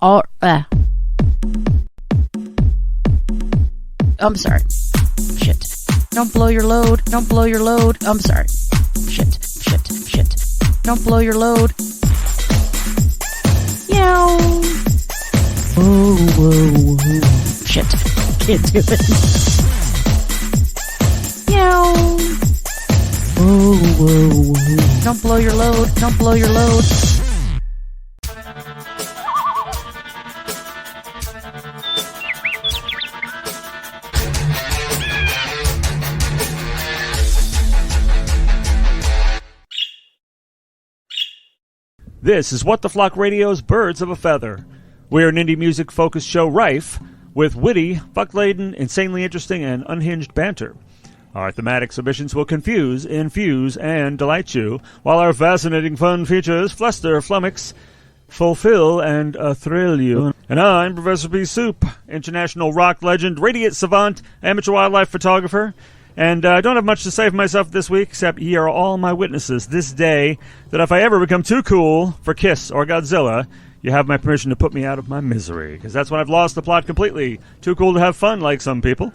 I'm sorry. Shit. Don't blow your load. Don't blow your load. I'm sorry. Shit. Don't blow your load. Yow. Whoa. Shit. Can't do it. Yow. Whoa. Don't blow your load. Don't blow your load. This is What the Flock Radio's Birds of a Feather. We're an indie music-focused show rife with witty, fuck-laden, insanely interesting, and unhinged banter. Our thematic submissions will confuse, infuse, and delight you, while our fascinating fun features fluster, flummox, fulfill, and thrill you. And I'm Professor P-Soop, international rock legend, radiant savant, amateur wildlife photographer. And I don't have much to say for myself this week, except ye are all my witnesses this day that if I ever become too cool for Kiss or Godzilla, you have my permission to put me out of my misery, because that's when I've lost the plot completely. Too cool to have fun, like some people.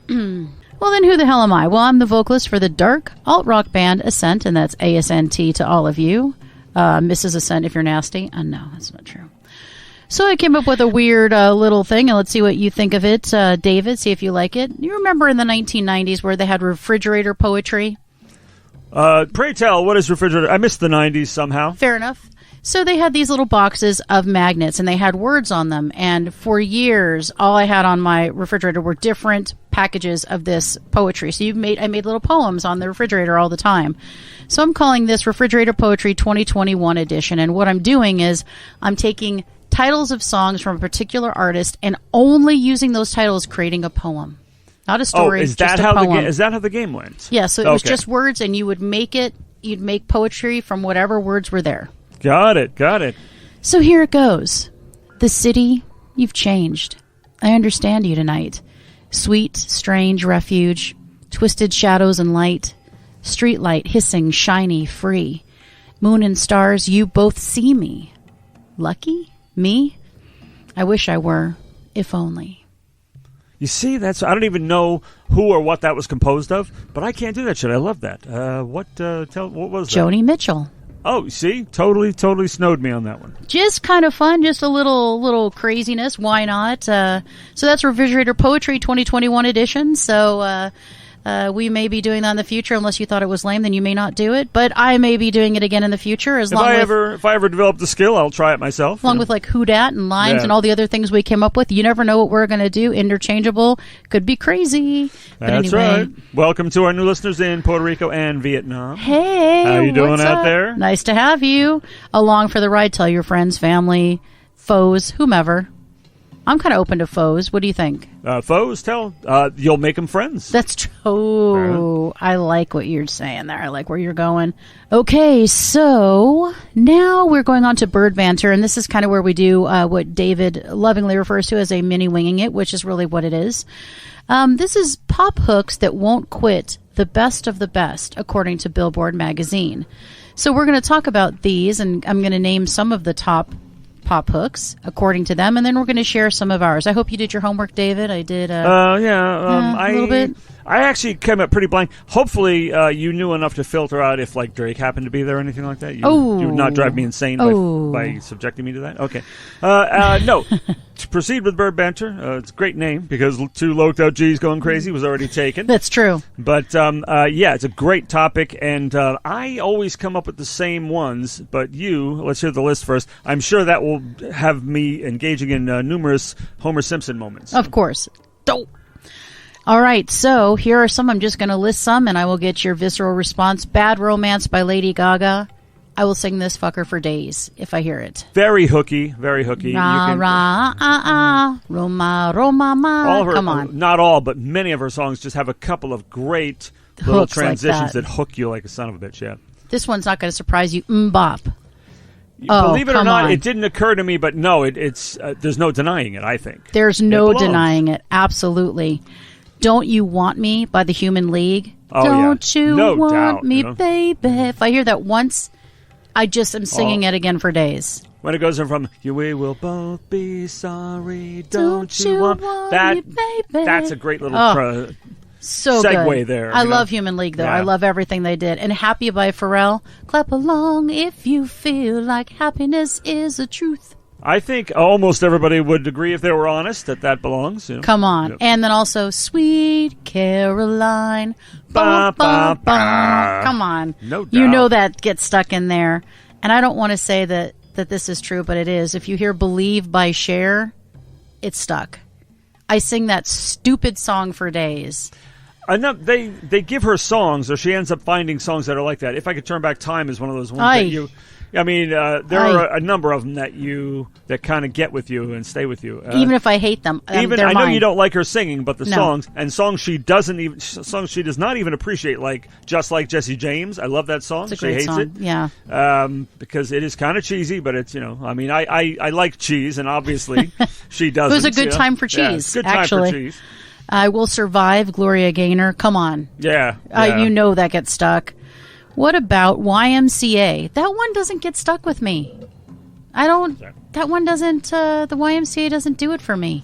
Well, then who the hell am I? Well, I'm the vocalist for the dark alt-rock band Ascent, and that's A-S-N-T to all of you. Mrs. Ascent if you're nasty. No, that's not true. So I came up with a weird little thing, and let's see what you think of it. David, see if you like it. You remember in the 1990s where they had refrigerator poetry? Pray tell, what is refrigerator? I missed the 90s somehow. Fair enough. So they had these little boxes of magnets, and they had words on them. And for years, all I had on my refrigerator were different packages of this poetry. So I made little poems on the refrigerator all the time. So I'm calling this Refrigerator Poetry 2021 edition. And what I'm doing is I'm taking titles of songs from a particular artist and only using those titles, creating a poem. Not a story, is just that a how poem. is that how the game went? Yeah, so it was just words, and you'd make poetry from whatever words were there. Got it. So here it goes. The city, you've changed. I understand you tonight. Sweet, strange refuge, twisted shadows and light, streetlight hissing, shiny, free. Moon and stars, you both see me. Lucky? Me? I wish I were, if only. You see, I don't even know who or what that was composed of, but I can't do that shit. I love that. What was that? Joni Mitchell. Oh, see? Totally snowed me on that one. Just kind of fun, just a little craziness. Why not? So that's Refrigerator Poetry 2021 edition. So we may be doing that in the future. Unless you thought it was lame, then you may not do it. But I may be doing it again in the future. If I ever develop the skill, I'll try it myself. Along with like Who Dat and Lines and all the other things we came up with. You never know what we're going to do. Interchangeable. Could be crazy. But That's right. Welcome to our new listeners in Puerto Rico and Vietnam. Hey, how you doing out there? Nice to have you along for the ride. Tell your friends, family, foes, whomever. I'm kind of open to foes. What do you think? Foes, you'll make them friends. That's true. I like what you're saying there. I like where you're going. Okay, so now we're going on to bird banter, and this is kind of where we do what David lovingly refers to as a mini winging it, which is really what it is. This is pop hooks that won't quit, the best of the best, according to Billboard magazine. So we're going to talk about these, and I'm going to name some of the top pop hooks according to them, and then we're going to share some of ours. I hope you did your homework, David. I did a little bit. I actually came up pretty blank. Hopefully you knew enough to filter out if like Drake happened to be there or anything like that. You would not drive me insane by subjecting me to that. Okay. No. To proceed with bird banter, it's a great name because two loked out G's going crazy was already taken. That's true. But it's a great topic, and I always come up with the same ones, but let's hear the list first. I'm sure that will have me engaging in numerous Homer Simpson moments. Of course. Dope. All right, so here are some. I'm just going to list some, and I will get your visceral response. Bad Romance by Lady Gaga. I will sing this fucker for days if I hear it. Very hooky, very hooky. Roma, Roma, ma. Come on. Not all, but many of her songs just have a couple of great little transitions that hook you like a son of a bitch, yeah. This one's not going to surprise you. Mbop. Believe it or not, it didn't occur to me, but no, it's there's no denying it, I think. There's no denying it, absolutely. Don't You Want Me by the Human League. Oh, Don't you no want doubt, me, baby. If I hear that once, I just am singing it again for days. When it goes in from "We will both be sorry, don't you want that?" That's a great little so segue good. there. I love Human League, though. Yeah. I love everything they did. And Happy by Pharrell. Clap along if you feel like happiness is a truth. I think almost everybody would agree, if they were honest, that belongs. You know? Come on. Yep. And then also Sweet Caroline. Ba, ba, ba. Come on. No doubt. You know that gets stuck in there. And I don't want to say that this is true, but it is. If you hear Believe by Cher, it's stuck. I sing that stupid song for days. They give her songs, or she ends up finding songs that are like that. If I Could Turn Back Time is one of those ones that you... I mean, there are a number of them that kind of get with you and stay with you. Even if I hate them, even they're I know mine. you don't like her singing, but the No. songs she does not even appreciate, like Just Like Jesse James. I love that song. It's a She great hates song. it, Yeah. because it is kind of cheesy, but it's I mean, I like cheese, and obviously she doesn't. It was a good time for cheese. Yeah, it's a good actually. time for cheese. I Will Survive, Gloria Gaynor. Come on. Yeah, You know that gets stuck. What about YMCA? That one doesn't get stuck with me. That one doesn't, the YMCA doesn't do it for me.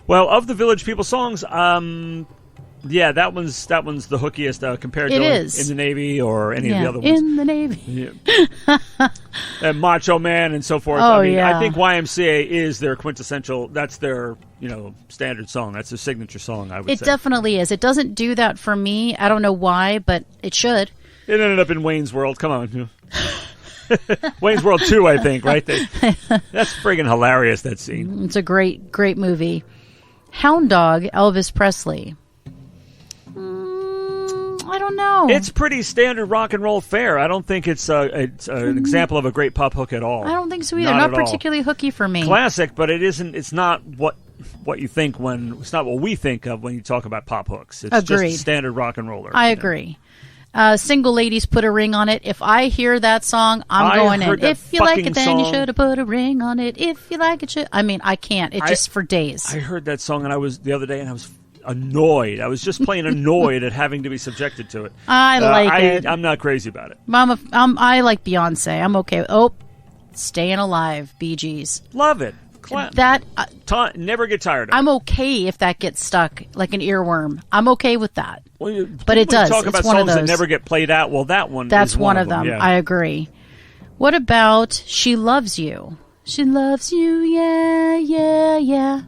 Well, of the Village People songs, yeah, that one's the hookiest compared to In the Navy or any of the other ones. In the Navy. Yeah. Macho Man and so forth. Oh, I mean, yeah. I think YMCA is their quintessential, that's their, standard song. That's their signature song, I would say. It definitely is. It doesn't do that for me. I don't know why, but it should. It ended up in Wayne's World. Come on. Wayne's World 2, I think, right? That's friggin' hilarious, that scene. It's a great, great movie. Hound Dog, Elvis Presley. I don't know. It's pretty standard rock and roll fare. I don't think it's an example of a great pop hook at all. I don't think so either. Not Not at particularly hooky for me. Classic, but it isn't. It's not what you think it's not what we think of when you talk about pop hooks. It's Agreed. just a standard rock and roller. I agree. Single Ladies, Put a Ring on It. If I hear that song, I'm going in. If you like it, then you should have put a ring on it. If you like it, I mean, I can't. It's just for days. I heard that song the other day, and I was annoyed. I was just plain annoyed at having to be subjected to it. I like it. I'm not crazy about it. I like Beyonce. I'm okay. Staying Alive, Bee Gees. Love it. Never get tired of it. I'm okay if that gets stuck like an earworm. I'm okay with that. Well, but it does. Talk it's about one songs of those that never get played out. Well, that's is one of them. Yeah. I agree. What about She Loves You? She loves you, yeah, yeah, yeah.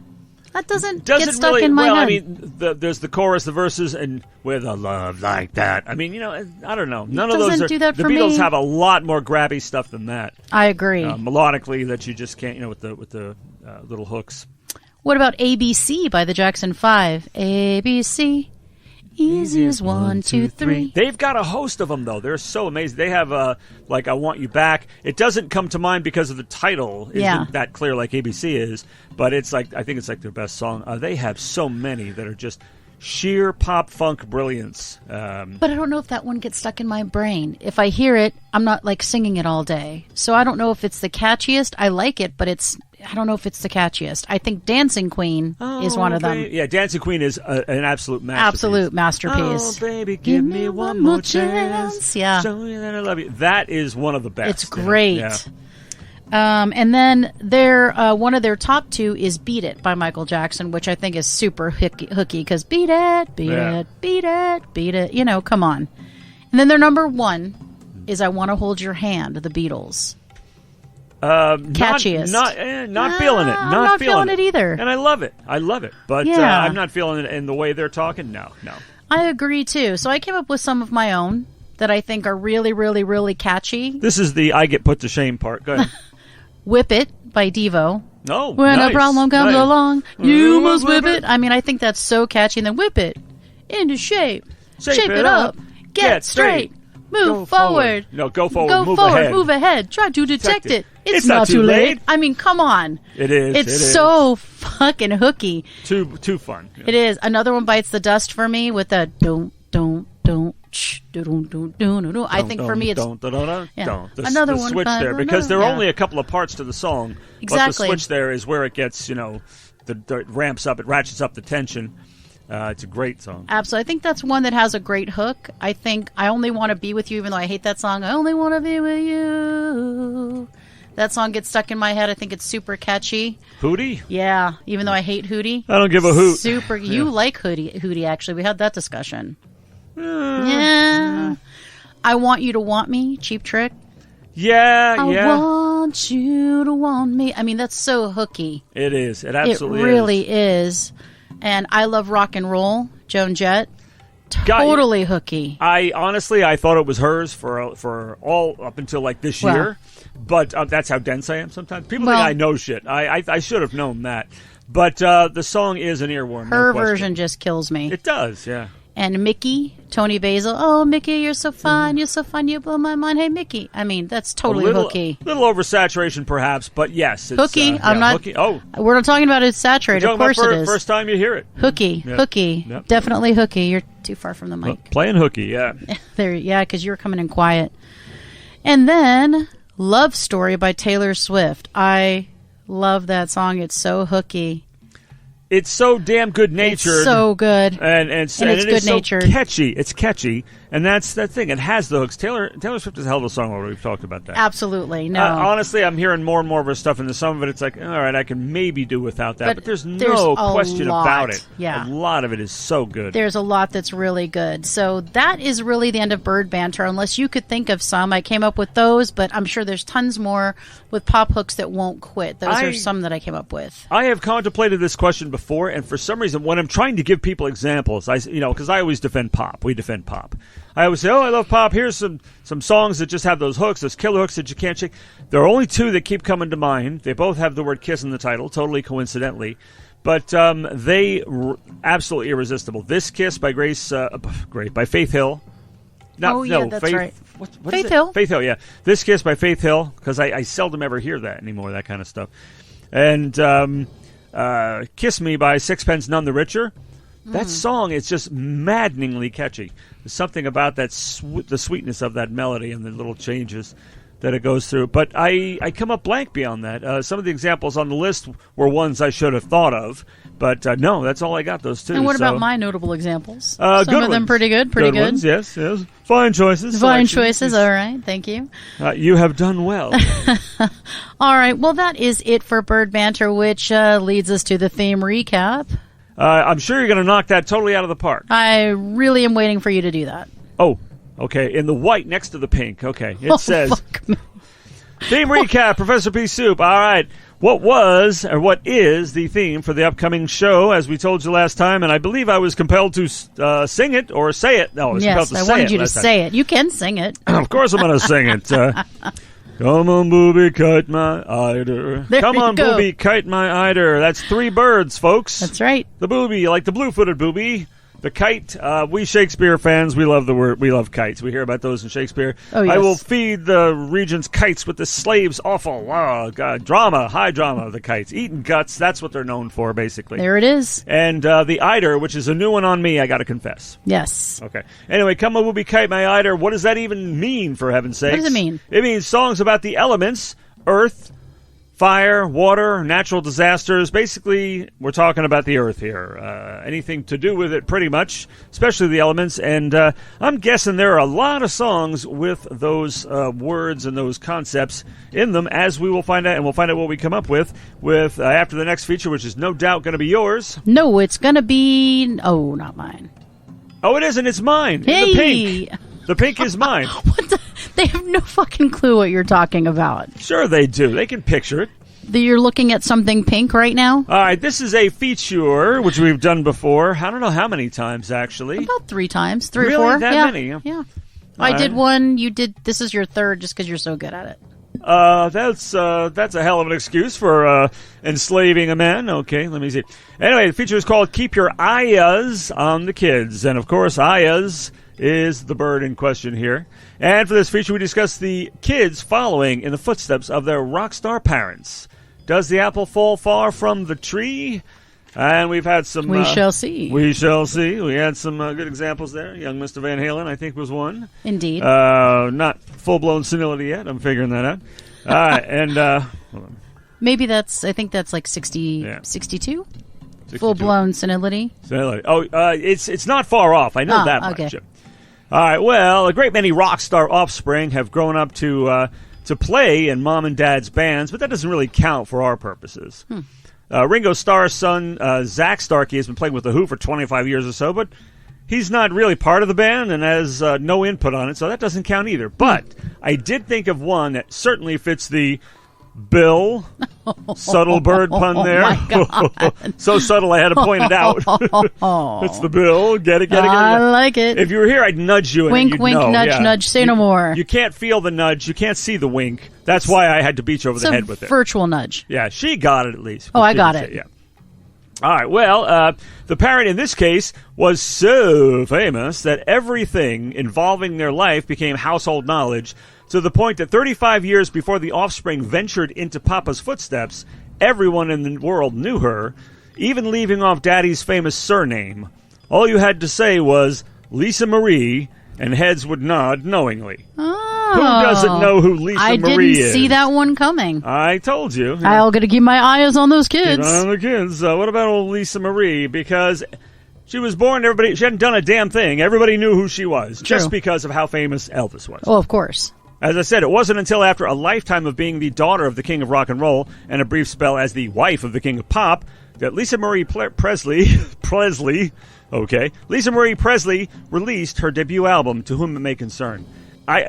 That doesn't get stuck really, in my head. I mean, there's the chorus, the verses, and with a love like that. I mean, I don't know. None of those do that the for Beatles me. have a lot more grabby stuff than that. I agree. Melodically, that you just can't, with the little hooks. What about ABC by the Jackson 5? ABC, easy as 1, 2, 3. They've got a host of them, though. They're so amazing. They have, I Want You Back. It doesn't come to mind because of the title. Isn't that clear like ABC is. But I think it's like their best song. They have so many that are just sheer pop funk brilliance. But I don't know if that one gets stuck in my brain. If I hear it, I'm not singing it all day. So I don't know if it's the catchiest. I like it, but I don't know if it's the catchiest. I think Dancing Queen is one of them. Yeah, Dancing Queen is an absolute masterpiece. Absolute masterpiece. Oh, baby, give me one more chance. Yeah. Show you that I love you. That is one of the best. It's great. Yeah. And then one of their top two is Beat It by Michael Jackson, which I think is super hooky because beat it, beat it, beat it, beat it. Come on. And then their number one is I Want to Hold Your Hand, the Beatles. Catchiest. Not feeling it. I'm not feeling it either. And I love it. But I'm not feeling it in the way they're talking. No. I agree too. So I came up with some of my own that I think are really, really, really catchy. This is the I get put to shame part. Go ahead. Whip It by Devo. Oh, when nice, a problem comes nice. along, you must whip it. I mean, I think that's so catchy. And then whip it into shape. Shape it up. Get straight. Move forward. No, go forward. Go move forward. ahead. Move ahead. Try to detect it. It's not too late. I mean, come on. It is. It's so fucking hooky. Too fun. Yeah. It is. Another one bites the dust for me with the don't. Shh, I think for me it's another one switch there because there are only a couple of parts to the song. Exactly. But the switch there is where it gets, the ramps up, it ratchets up the tension. It's a great song. Absolutely. I think that's one that has a great hook. I think I Only Want to Be With You, even though I hate that song. I only want to be with you. That song gets stuck in my head. I think it's super catchy. Hootie? Yeah, even though I hate Hootie. I don't give a hoot. Super. You like Hootie, actually. We had that discussion. Yeah. I Want You to Want Me, Cheap Trick. Yeah. I want you to want me. I mean, that's so hooky. It is. It absolutely is. It really is. And I Love Rock and Roll, Joan Jett. Totally hooky. I thought it was hers for all up until like this year. But that's how dense I am sometimes. People think I know shit. I should have known that. But the song is an earworm. Her version just kills me. It does, yeah. And Mickey, Tony Basil. Oh, Mickey, you're so fun. You're so fun. You blow my mind. Hey, Mickey. I mean, that's totally hooky. A little oversaturation, perhaps, but yes. It's, hooky. I'm not. Hooky. Oh. We're not talking about it's saturated. Of course it is. First time you hear it. Hooky. Yep. Hooky. Yep. Definitely hooky. You're too far from the mic. Playing hooky, yeah. Yeah, because you were coming in quiet. And then Love Story by Taylor Swift. I love that song. It's so hooky. It's so damn good-natured. It's so good. And it's good-natured. So catchy. It's catchy. And that's that thing. It has the hooks. Taylor Swift is a hell of a songwriter. We've talked about that. Absolutely. No. Honestly, I'm hearing more and more of her stuff, and some of it, it's like, all right, I can maybe do without that. But there's no question about it. Yeah. A lot of it is so good. There's a lot that's really good. So that is really the end of Bird Banter. Unless you could think of some. I came up with those, but I'm sure there's tons more with pop hooks that won't quit. Those are some that I came up with. I have contemplated this question before, and for some reason, when I'm trying to give people examples, because I always defend pop. We defend pop. I always say, I love pop. Here's some songs that just have those hooks, those killer hooks that you can't shake. There are only two that keep coming to mind. They both have the word kiss in the title, totally coincidentally. But they absolutely irresistible. This Kiss by by Faith Hill. That's right. What Faith Hill. Faith Hill, yeah. This Kiss by Faith Hill, because I seldom ever hear that anymore, that kind of stuff. And Kiss Me by Sixpence None the Richer. That song is just maddeningly catchy. There's something about that the sweetness of that melody and the little changes that it goes through. But I come up blank beyond that. Some of the examples on the list were ones I should have thought of. But no, that's all I got, those two. And what about my notable examples? Some of them pretty good. Pretty good. Ones, yes. Fine choices. Fine choices, all right. Thank you. You have done well. All right, well, that is it for Bird Banter, which leads us to the theme recap. I'm sure you're going to knock that totally out of the park. I really am waiting for you to do that. Oh, okay. In the white next to the pink. Okay. It says, theme recap, Professor P-Soop. All right. What is the theme for the upcoming show, as we told you last time? And I believe I was compelled to sing it or say it. No, I was compelled to say it. Yes, I wanted you to say it. You can sing it. Of course I'm going to sing it. Come on, booby, kite my eider. Come on, booby, kite my eider. That's three birds, folks. That's right. The booby, like the blue-footed booby. The kite. We Shakespeare fans, we love the word. We love kites. We hear about those in Shakespeare. Oh, yes. I will feed the regent's kites with the slaves. Awful. Drama. High drama of the kites. Eating guts. That's what they're known for, basically. There it is. And the eider, which is a new one on me, I got to confess. Yes. Okay. Anyway, come on, booby, kite my eider. What does that even mean, for heaven's sakes? What does it mean? It means songs about the elements, earth, fire, water, natural disasters. Basically, we're talking about the earth here. Anything to do with it, pretty much, especially the elements. And I'm guessing there are a lot of songs with those words and those concepts in them, as we will find out. And we'll find out what we come up with after the next feature, which is no doubt going to be yours. No, it's going to be... Oh, not mine. Oh, it isn't. It's mine. Hey! The pink. The pink is mine. What the? They have no fucking clue what you're talking about. Sure they do. They can picture it. You're looking at something pink right now? All right, this is a feature, which we've done before. I don't know how many times, actually. About 3 times. 3 really? or 4. That many? Yeah. I did one. You did. This is your third just because you're so good at it. That's a hell of an excuse for enslaving a man. Okay, let me see. Anyway, the feature is called Keep Your Eyes on the Kids. And, of course, Eyes is the bird in question here. And for this feature, we discuss the kids following in the footsteps of their rock star parents. Does the apple fall far from the tree? And we've had some... We shall see. We shall see. We had some good examples there. Young Mr. Van Halen, I think, was one. Indeed. Not full-blown senility yet. I'm figuring that out. All right, and... hold on. Maybe I think that's like 60, 62? Full-blown senility? Senility. Oh, it's not far off. I know that much. Okay. All right, well, a great many rock star offspring have grown up to play in mom and dad's bands, but that doesn't really count for our purposes. Ringo Starr's son, Zach Starkey, has been playing with The Who for 25 years or so, but he's not really part of the band and has no input on it, so that doesn't count either. But I did think of one that certainly fits the bill. Subtle bird pun there. Oh my God. So subtle I had to point it out. It's the bill. Get it. I like it. If you were here, I'd nudge you. Wink, and wink, know. nudge, nudge. Say no more. You can't feel the nudge. You can't see the wink. That's why I had to beat you over the head with it. Virtual nudge. Yeah, she got it at least. Oh, I got it. Yeah. All right, well, the parent in this case was so famous that everything involving their life became household knowledge, to the point that 35 years before the offspring ventured into Papa's footsteps, everyone in the world knew her, even leaving off Daddy's famous surname. All you had to say was, Lisa Marie, and heads would nod knowingly. Oh. Who doesn't know who Lisa Marie is? I didn't see that one coming. I told you. I'll got to keep my eyes on those kids. Keep an eye on the kids. What about old Lisa Marie? Because she was born, she hadn't done a damn thing. Everybody knew who she was, just because of how famous Elvis was. Oh, of course. As I said, it wasn't until after a lifetime of being the daughter of the king of rock and roll and a brief spell as the wife of the king of pop that Lisa Marie Presley released her debut album, To Whom It May Concern.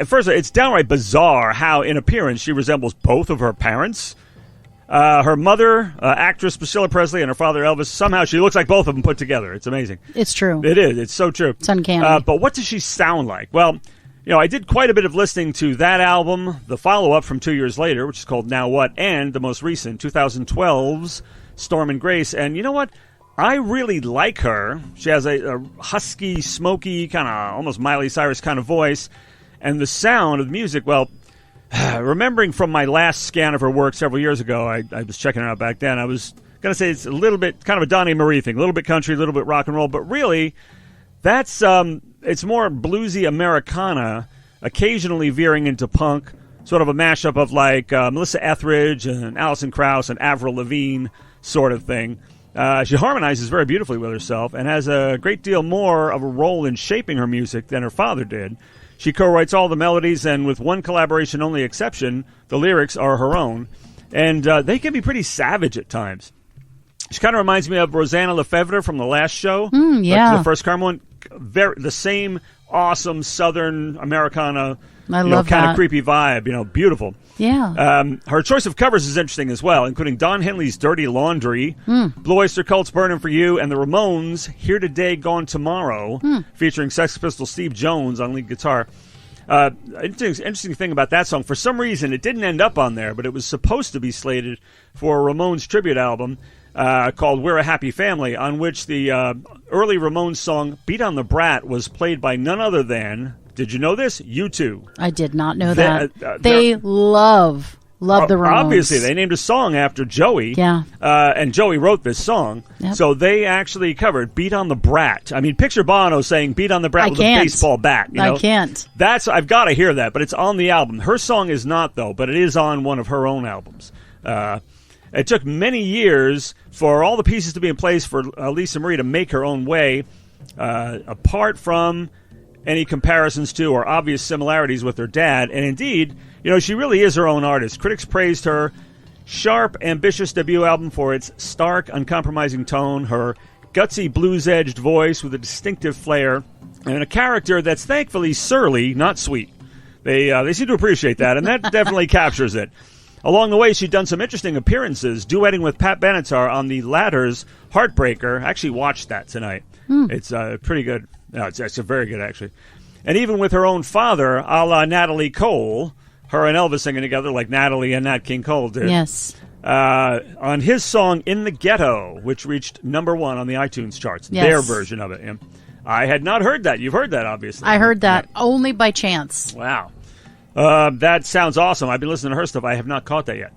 First, it's downright bizarre how, in appearance, she resembles both of her parents. Her mother, actress Priscilla Presley, and her father, Elvis, somehow she looks like both of them put together. It's amazing. It's true. It is. It's so true. It's uncanny. But what does she sound like? Well, I did quite a bit of listening to that album, the follow-up from 2 years later, which is called Now What, and the most recent, 2012's Storm and Grace. And you know what? I really like her. She has a husky, smoky, kind of almost Miley Cyrus kind of voice. And the sound of the music, well, remembering from my last scan of her work several years ago, I was checking her out back then, I was going to say it's a little bit kind of a Donnie Marie thing, a little bit country, a little bit rock and roll, but really, that's it's more bluesy Americana, occasionally veering into punk, sort of a mashup of like Melissa Etheridge and Alison Krauss and Avril Lavigne sort of thing. She harmonizes very beautifully with herself and has a great deal more of a role in shaping her music than her father did. She co-writes all the melodies, and with one collaboration only exception, the lyrics are her own. And they can be pretty savage at times. She kind of reminds me of Rosanna Lefevre from the last show. Yeah. The first Carmen one. The same awesome Southern Americana, kind of creepy vibe. Beautiful. Yeah. Her choice of covers is interesting as well, including Don Henley's Dirty Laundry, Blue Oyster Cult's Burning for You, and the Ramones' Here Today, Gone Tomorrow, featuring Sex Pistols Steve Jones on lead guitar. Interesting thing about that song, for some reason it didn't end up on there, but it was supposed to be slated for a Ramones tribute album called We're a Happy Family, on which the early Ramones song Beat on the Brat was played by none other than, did you know this? U2. I did not know that. They love the Ramones. Obviously, they named a song after Joey. Yeah. And Joey wrote this song. Yep. So they actually covered Beat on the Brat. I mean, picture Bono saying Beat on the Brat with a baseball bat. I can't. I've got to hear that, but it's on the album. Her song is not, though, but it is on one of her own albums. It took many years for all the pieces to be in place for Lisa Marie to make her own way, apart from any comparisons to or obvious similarities with her dad. And indeed, she really is her own artist. Critics praised her sharp, ambitious debut album for its stark, uncompromising tone, her gutsy blues-edged voice with a distinctive flair, and a character that's thankfully surly, not sweet. They seem to appreciate that, and that definitely captures it. Along the way, she'd done some interesting appearances, duetting with Pat Benatar on the latter's Heartbreaker. I actually watched that tonight. It's pretty good. No, it's very good, actually. And even with her own father, a la Natalie Cole, her and Elvis singing together like Natalie and Nat King Cole did. Yes. On his song In the Ghetto, which reached #1 on the iTunes charts. Yes. Their version of it. Yeah. I had not heard that. You've heard that, obviously. I heard that only by chance. Wow. That sounds awesome. I've been listening to her stuff. I have not caught that yet.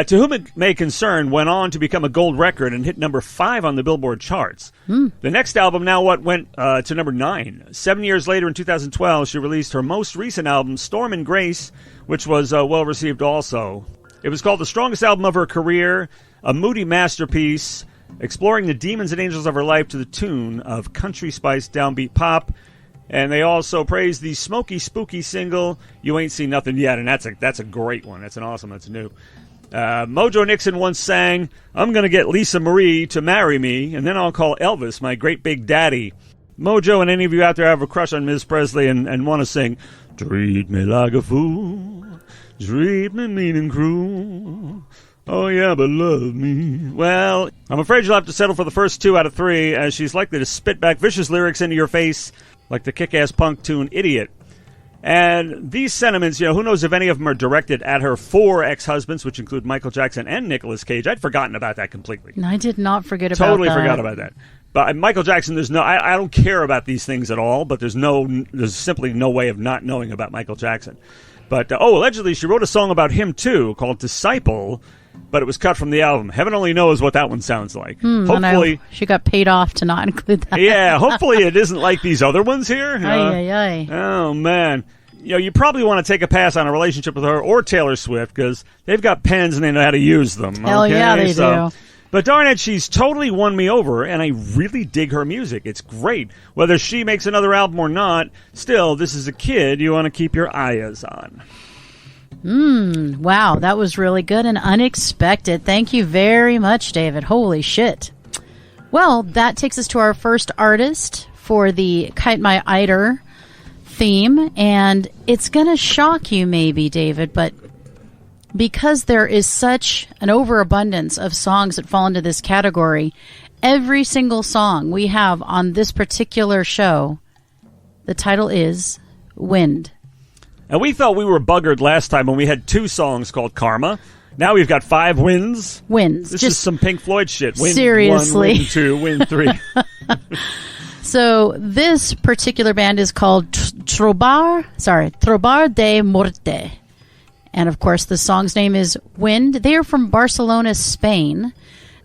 To Whom It May Concern went on to become a gold record and hit #5 on the Billboard charts. The next album, Now What, went to #9. 7 years later, in 2012, she released her most recent album, Storm and Grace, which was well-received also. It was called the strongest album of her career, a moody masterpiece, exploring the demons and angels of her life to the tune of country spice downbeat pop. And they also praised the smoky, spooky single, You Ain't Seen Nothing Yet, and that's a great one. That's new. Mojo Nixon once sang, I'm going to get Lisa Marie to marry me, and then I'll call Elvis my great big daddy. Mojo and any of you out there have a crush on Ms. Presley and want to sing, treat me like a fool, treat me mean and cruel, oh yeah, but love me. Well, I'm afraid you'll have to settle for the first 2 out of 3, as she's likely to spit back vicious lyrics into your face like the kick-ass punk tune Idiot. And these sentiments, who knows if any of them are directed at her 4 ex-husbands, which include Michael Jackson and Nicolas Cage. I'd forgotten about that completely. I did not forget about that. Totally forgot about that. But Michael Jackson, I don't care about these things at all, but there's simply no way of not knowing about Michael Jackson. But, allegedly she wrote a song about him, too, called Disciple, but it was cut from the album. Heaven only knows what that one sounds like. Hopefully, she got paid off to not include that. Yeah, hopefully it isn't like these other ones here. Oh, man. You probably want to take a pass on a relationship with her or Taylor Swift, because they've got pens and they know how to use them. Hell yeah, they do. But darn it, she's totally won me over, and I really dig her music. It's great. Whether she makes another album or not, still, this is a kid you want to keep your eyes on. Wow, that was really good and unexpected. Thank you very much, David. Holy shit. Well, that takes us to our first artist for the Kite My Eider theme, and it's going to shock you maybe, David, but because there is such an overabundance of songs that fall into this category, every single song we have on this particular show, the title is Wind. And we thought we were buggered last time when we had 2 songs called Karma. Now we've got 5 wins. This is some Pink Floyd shit. Win seriously. 1, win 2, win 3. So this particular band is called Trobar de Morte. And of course the song's name is Wind. They are from Barcelona, Spain.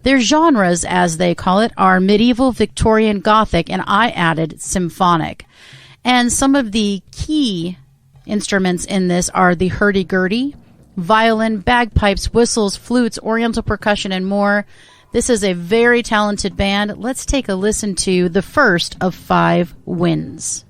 Their genres, as they call it, are medieval, Victorian, Gothic, and I added symphonic. And some of the key instruments in this are the hurdy-gurdy, violin, bagpipes, whistles, flutes, oriental percussion, and more. This is a very talented band. Let's take a listen to the first of 5 Winds.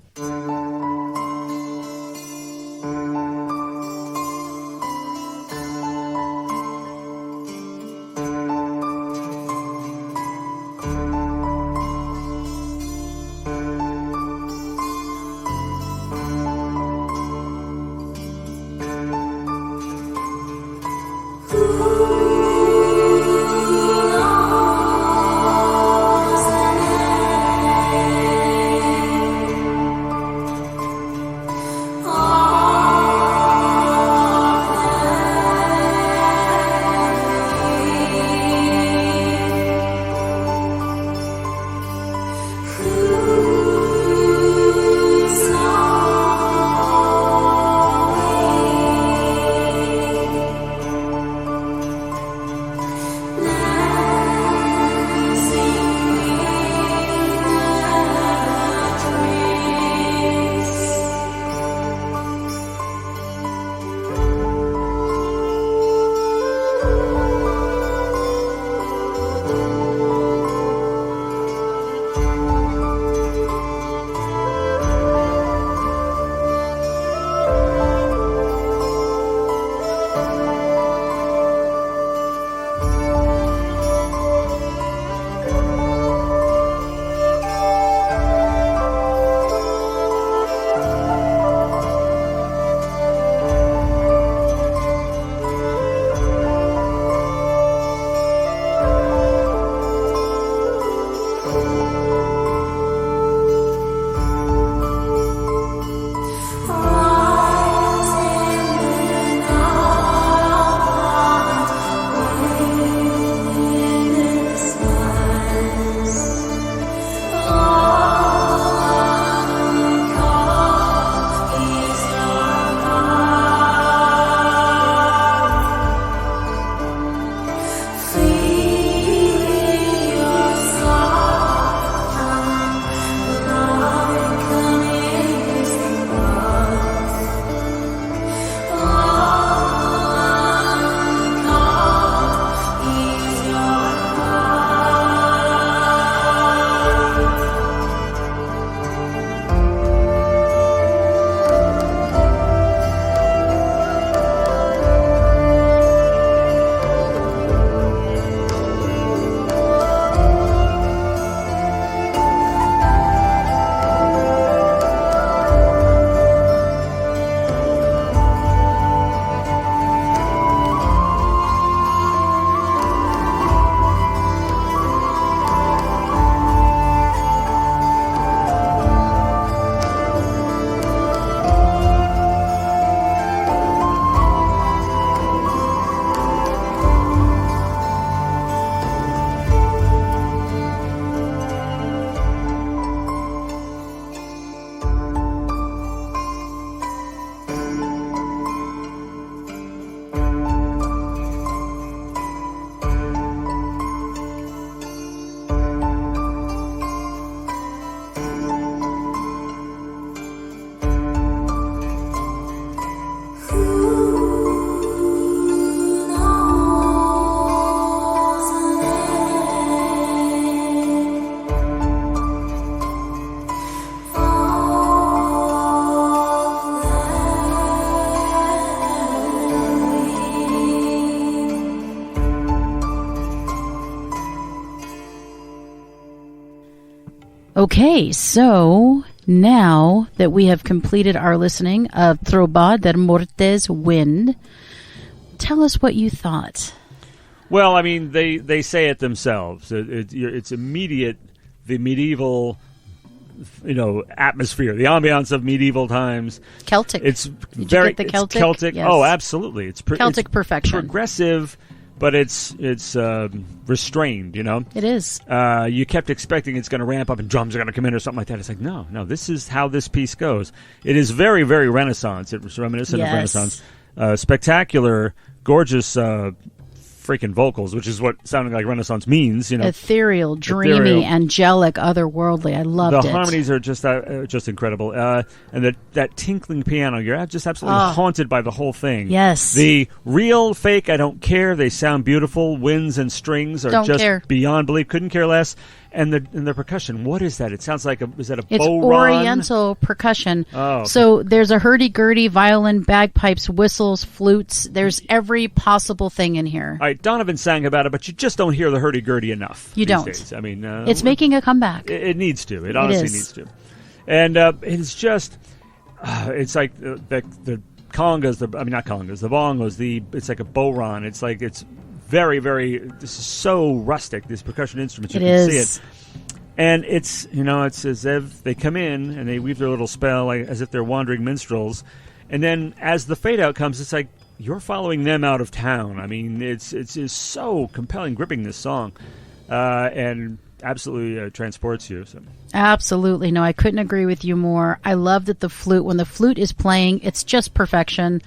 Okay, so now that we have completed our listening of Trobar del Morte's Wind, tell us what you thought. Well, I mean, they say it themselves. It's immediate, the medieval, atmosphere, the ambiance of medieval times. Celtic. It's Did you get the Celtic? It's Celtic. Yes. Oh, absolutely. It's Celtic perfection. Progressive, but it's restrained. It is. You kept expecting it's going to ramp up and drums are going to come in or something like that. It's like no, this is how this piece goes. It is very, very Renaissance. It's reminiscent of Renaissance. Spectacular, gorgeous. Freaking vocals, which is what sounding like Renaissance means, Ethereal, dreamy, angelic, otherworldly. I loved it. The harmonies are just incredible, and that tinkling piano. You're just absolutely haunted by the whole thing. Yes. The real, fake, I don't care. They sound beautiful. Winds and strings are beyond belief. Couldn't care less. And the percussion, what is that? It sounds like is that a It's bow Oriental percussion. Oh, okay. So there's a hurdy-gurdy, violin, bagpipes, whistles, flutes. There's every possible thing in here. All right, Donovan sang about it, but you just don't hear the hurdy-gurdy enough. You these don't. days. I mean, it's making a comeback. It needs to. It honestly needs to. And it's just, it's like the congas, not congas, the bongos, it's like a bodhrán. It's like, it's very, very, this is so rustic, these percussion instruments. You can see it. And it's, it's as if they come in and they weave their little spell, like as if they're wandering minstrels. And then as the fade out comes, it's like you're following them out of town. I mean, it's so compelling, gripping this song. And absolutely transports you. So. Absolutely. No, I couldn't agree with you more. I love that when the flute is playing, it's just perfection.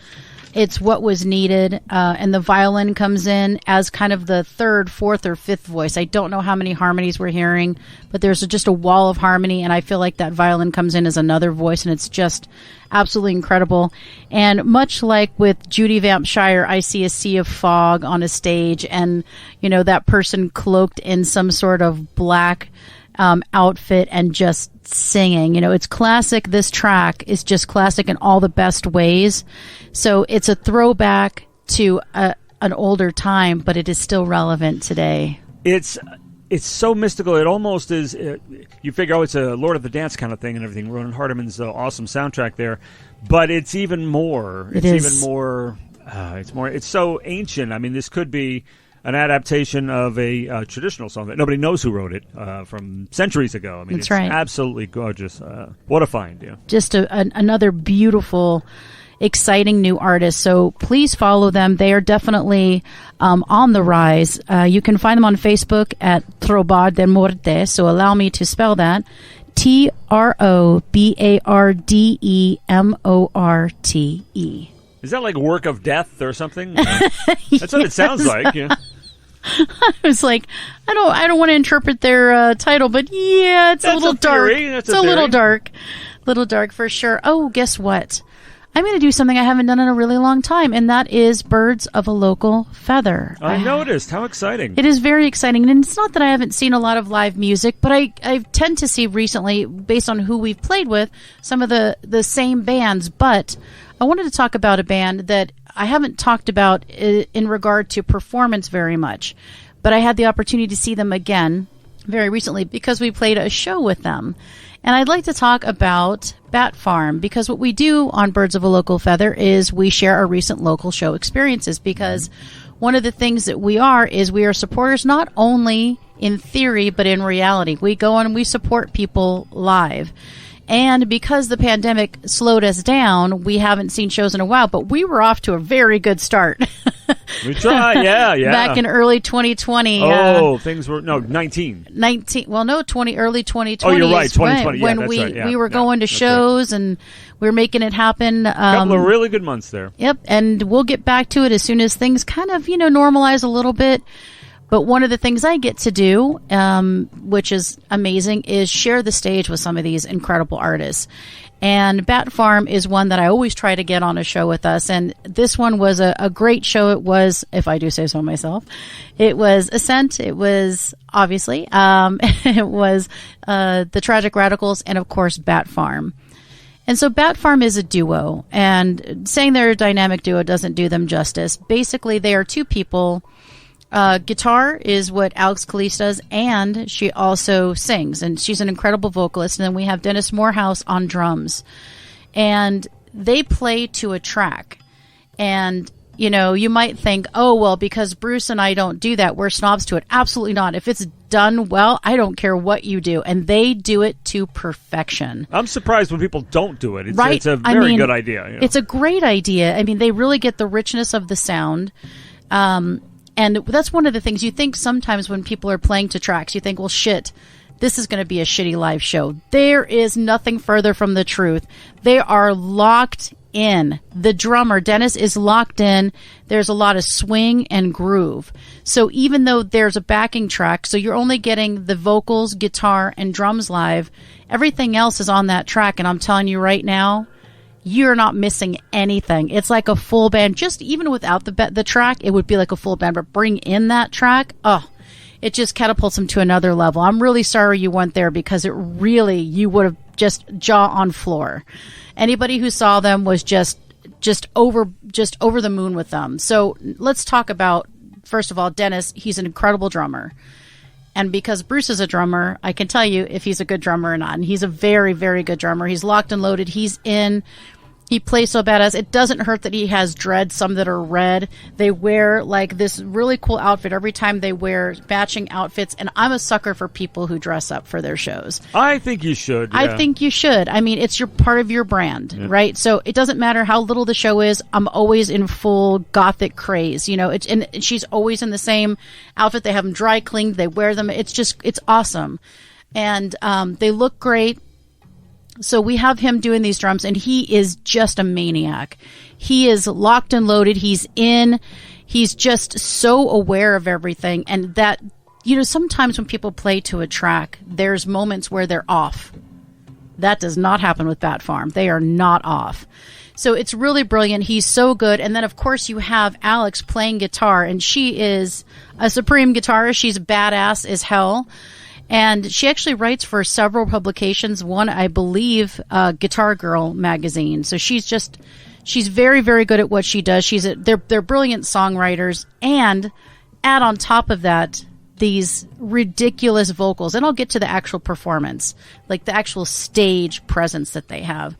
It's what was needed, and the violin comes in as kind of the third, fourth, or fifth voice. I don't know how many harmonies we're hearing, but there's just a wall of harmony, and I feel like that violin comes in as another voice, and it's just absolutely incredible. And much like with Judy Vampshire, I see a sea of fog on a stage, and, that person cloaked in some sort of black outfit and just singing. It's classic. This track is just classic in all the best ways. So it's a throwback to an older time, but it is still relevant today. It's so mystical. It almost is. You figure, it's a Lord of the Dance kind of thing and everything. Ronan Hardiman's awesome soundtrack there, but it's even more. Even more. It's so ancient. I mean, this could be an adaptation of a traditional song that nobody knows who wrote it from centuries ago. I mean, That's right. Absolutely gorgeous. What a find! Yeah. Just another beautiful, exciting new artist. So please follow them. They are definitely on the rise. You can find them on Facebook at Trobar del Morte. So allow me to spell that. TROBARDEMORTE. Is that like Work of Death or something? That's what it sounds like. Yeah. I was like, I don't want to interpret their title, but yeah, it's a little dark. It's a little dark for sure. Oh, guess what? I'm going to do something I haven't done in a really long time, and that is Birds of a Local Feather. I noticed. How exciting. It is very exciting, and it's not that I haven't seen a lot of live music, but I tend to see recently, based on who we've played with, some of the same bands, but I wanted to talk about a band that I haven't talked about in regard to performance very much, but I had the opportunity to see them again very recently because we played a show with them. And I'd like to talk about Bat Farm, because what we do on Birds of a Local Feather is we share our recent local show experiences, because one of the things that we are supporters not only in theory but in reality. We go and we support people live. And because the pandemic slowed us down, we haven't seen shows in a while, but we were off to a very good start. We tried, yeah. Back in early 2020. Things were, 19. Early 2020. Oh, you're right, 2020. When we were going to shows and we were making it happen. A couple of really good months there. Yep, and we'll get back to it as soon as things kind of, normalize a little bit. But one of the things I get to do, which is amazing, is share the stage with some of these incredible artists. And Bat Farm is one that I always try to get on a show with us. And this one was a great show. It was, if I do say so myself, it was Ascent. It was, obviously, it was the Tragic Radicals and, of course, Bat Farm. And so Bat Farm is a duo. And saying they're a dynamic duo doesn't do them justice. Basically, they are two people Guitar is what Alex Calise does, and she also sings, and she's an incredible vocalist. And then we have Dennis Morehouse on drums, and they play to a track. And you might think, oh, well, because Bruce and I don't do that, we're snobs to it. Absolutely not. If it's done well, I don't care what you do. And they do it to perfection. I'm surprised when people don't do it. Right? It's a very good idea. It's a great idea. I mean, they really get the richness of the sound. And that's one of the things you think sometimes when people are playing to tracks, you think, well, shit, this is going to be a shitty live show. There is nothing further from the truth. They are locked in. The drummer, Dennis, is locked in. There's a lot of swing and groove. So even though there's a backing track, so you're only getting the vocals, guitar, and drums live, everything else is on that track. And I'm telling you right now, you're not missing anything. It's like a full band. Just even without the track, it would be like a full band. But bring in that track, it just catapults them to another level. I'm really sorry you went there, because you would have just jaw on floor. Anybody who saw them was just over the moon with them. So let's talk about, first of all, Dennis. He's an incredible drummer. And because Bruce is a drummer, I can tell you if he's a good drummer or not. And he's a very, very good drummer. He's locked and loaded. He plays so badass. It doesn't hurt that he has dreads, some that are red. They wear like this really cool outfit every time they wear matching outfits. And I'm a sucker for people who dress up for their shows. I think you should. Yeah. I think you should. I mean, it's part of your brand, right? So it doesn't matter how little the show is. I'm always in full gothic craze. And she's always in the same outfit. They have them dry cleaned. They wear them. It's awesome. And they look great. So we have him doing these drums, and he is just a maniac. He is locked and loaded. He's just so aware of everything. And that, sometimes when people play to a track, there's moments where they're off. That does not happen with Bat Farm. They are not off. So it's really brilliant. He's so good. And then, of course, you have Alex playing guitar, and she is a supreme guitarist. She's badass as hell. And she actually writes for several publications. One, I believe, Guitar Girl magazine. So she's very, very good at what she does. They're brilliant songwriters. And add on top of that, these ridiculous vocals. And I'll get to the actual performance, like the actual stage presence that they have.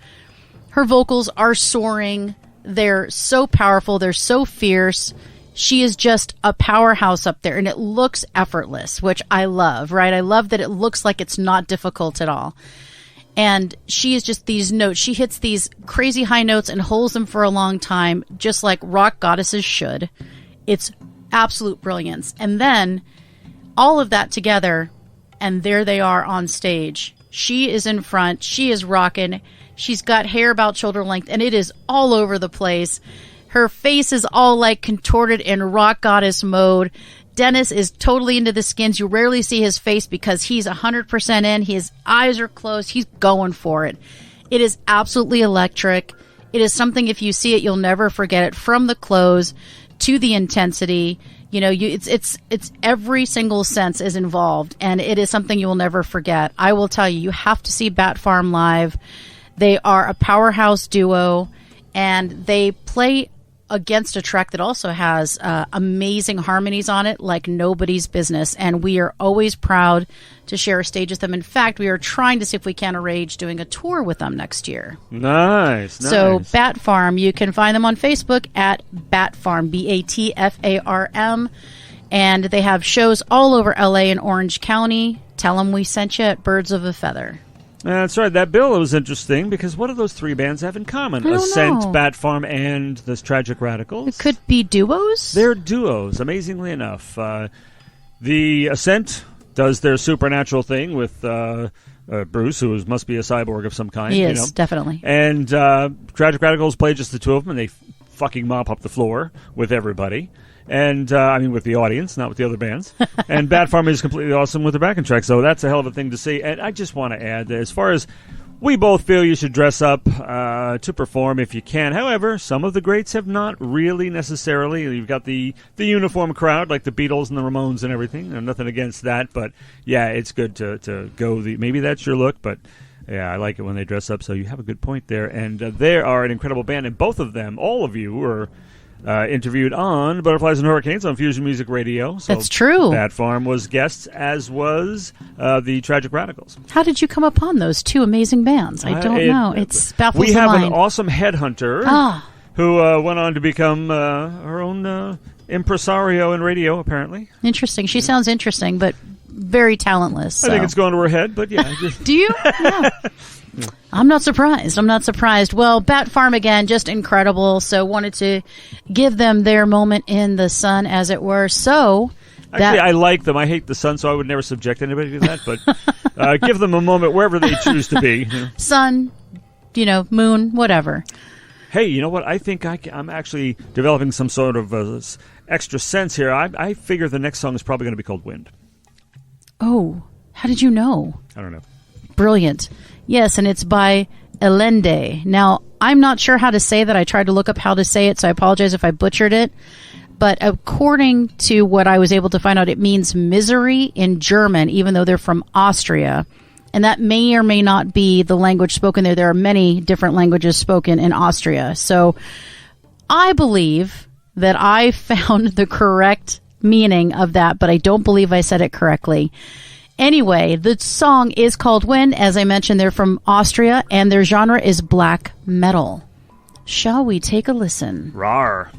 Her vocals are soaring. They're so powerful. They're so fierce. She is just a powerhouse up there, and it looks effortless, which I love, right? I love that it looks like it's not difficult at all. And she is just these notes. She hits these crazy high notes and holds them for a long time, just like rock goddesses should. It's absolute brilliance. And then all of that together, and there they are on stage. She is in front. She is rocking. She's got hair about shoulder length, and it is all over the place. Her face is all like contorted in rock goddess mode. Dennis is totally into the skins. You rarely see his face because he's 100% in. His eyes are closed. He's going for it. It is absolutely electric. It is something, if you see it, you'll never forget it. From the close to the intensity, it's every single sense is involved, and it is something you will never forget. I will tell you, you have to see Bat Farm live. They are a powerhouse duo, and they play against a track that also has amazing harmonies on it, like nobody's business. And we are always proud to share a stage with them. In fact, we are trying to see if we can arrange doing a tour with them next year. Nice. So Bat Farm, you can find them on Facebook at Bat Farm, BATFARM. And they have shows all over LA and Orange County. Tell them we sent you at Birds of a Feather. That's right. That bill was interesting because what do those three bands have in common? Ascent, Bat Farm, and the Tragic Radicals. It could be duos? They're duos, amazingly enough. The Ascent does their supernatural thing with Bruce, who must be a cyborg of some kind. He is, definitely. And Tragic Radicals play just the two of them, and they fucking mop up the floor with everybody. And, with the audience, not with the other bands. And Bat Farm is completely awesome with their backing track, so that's a hell of a thing to see. And I just want to add that as far as we both feel you should dress up to perform if you can. However, some of the greats have not really necessarily. You've got the uniform crowd, like the Beatles and the Ramones and everything. Nothing against that, but, yeah, it's good to go. Maybe that's your look, but... Yeah, I like it when they dress up, so you have a good point there. And they are an incredible band, and both of them, all of you, are interviewed on Butterflies and Hurricanes on Fusion Music Radio. So That's true. Bat Farm was guests, as was the Tragic Radicals. How did you come upon those two amazing bands? I don't know. It's baffles We the have mind. an awesome headhunter who went on to become her own impresario in radio, apparently. Interesting. She sounds interesting, but very talentless. So. I think it's going to her head, but yeah. Do you? Yeah. I'm not surprised. Well, Bat Farm, again, just incredible. So wanted to give them their moment in the sun, as it were. So actually, I like them. I hate the sun, so I would never subject anybody to that. But give them a moment wherever they choose to be. Sun, moon, whatever. Hey, you know what? I think I'm actually developing some sort of extra sense here. I figure the next song is probably going to be called Wind. Oh, how did you know? I don't know. Brilliant. Yes, and it's by Elende. Now, I'm not sure how to say that. I tried to look up how to say it, so I apologize if I butchered it. But according to what I was able to find out, it means misery in German, even though they're from Austria. And that may or may not be the language spoken there. There are many different languages spoken in Austria. So I believe that I found the correct meaning of that, but I don't believe I said it correctly. Anyway, the song is called Wind. As I mentioned, they're from Austria, and their genre is black metal. Shall we take a listen? Rawr.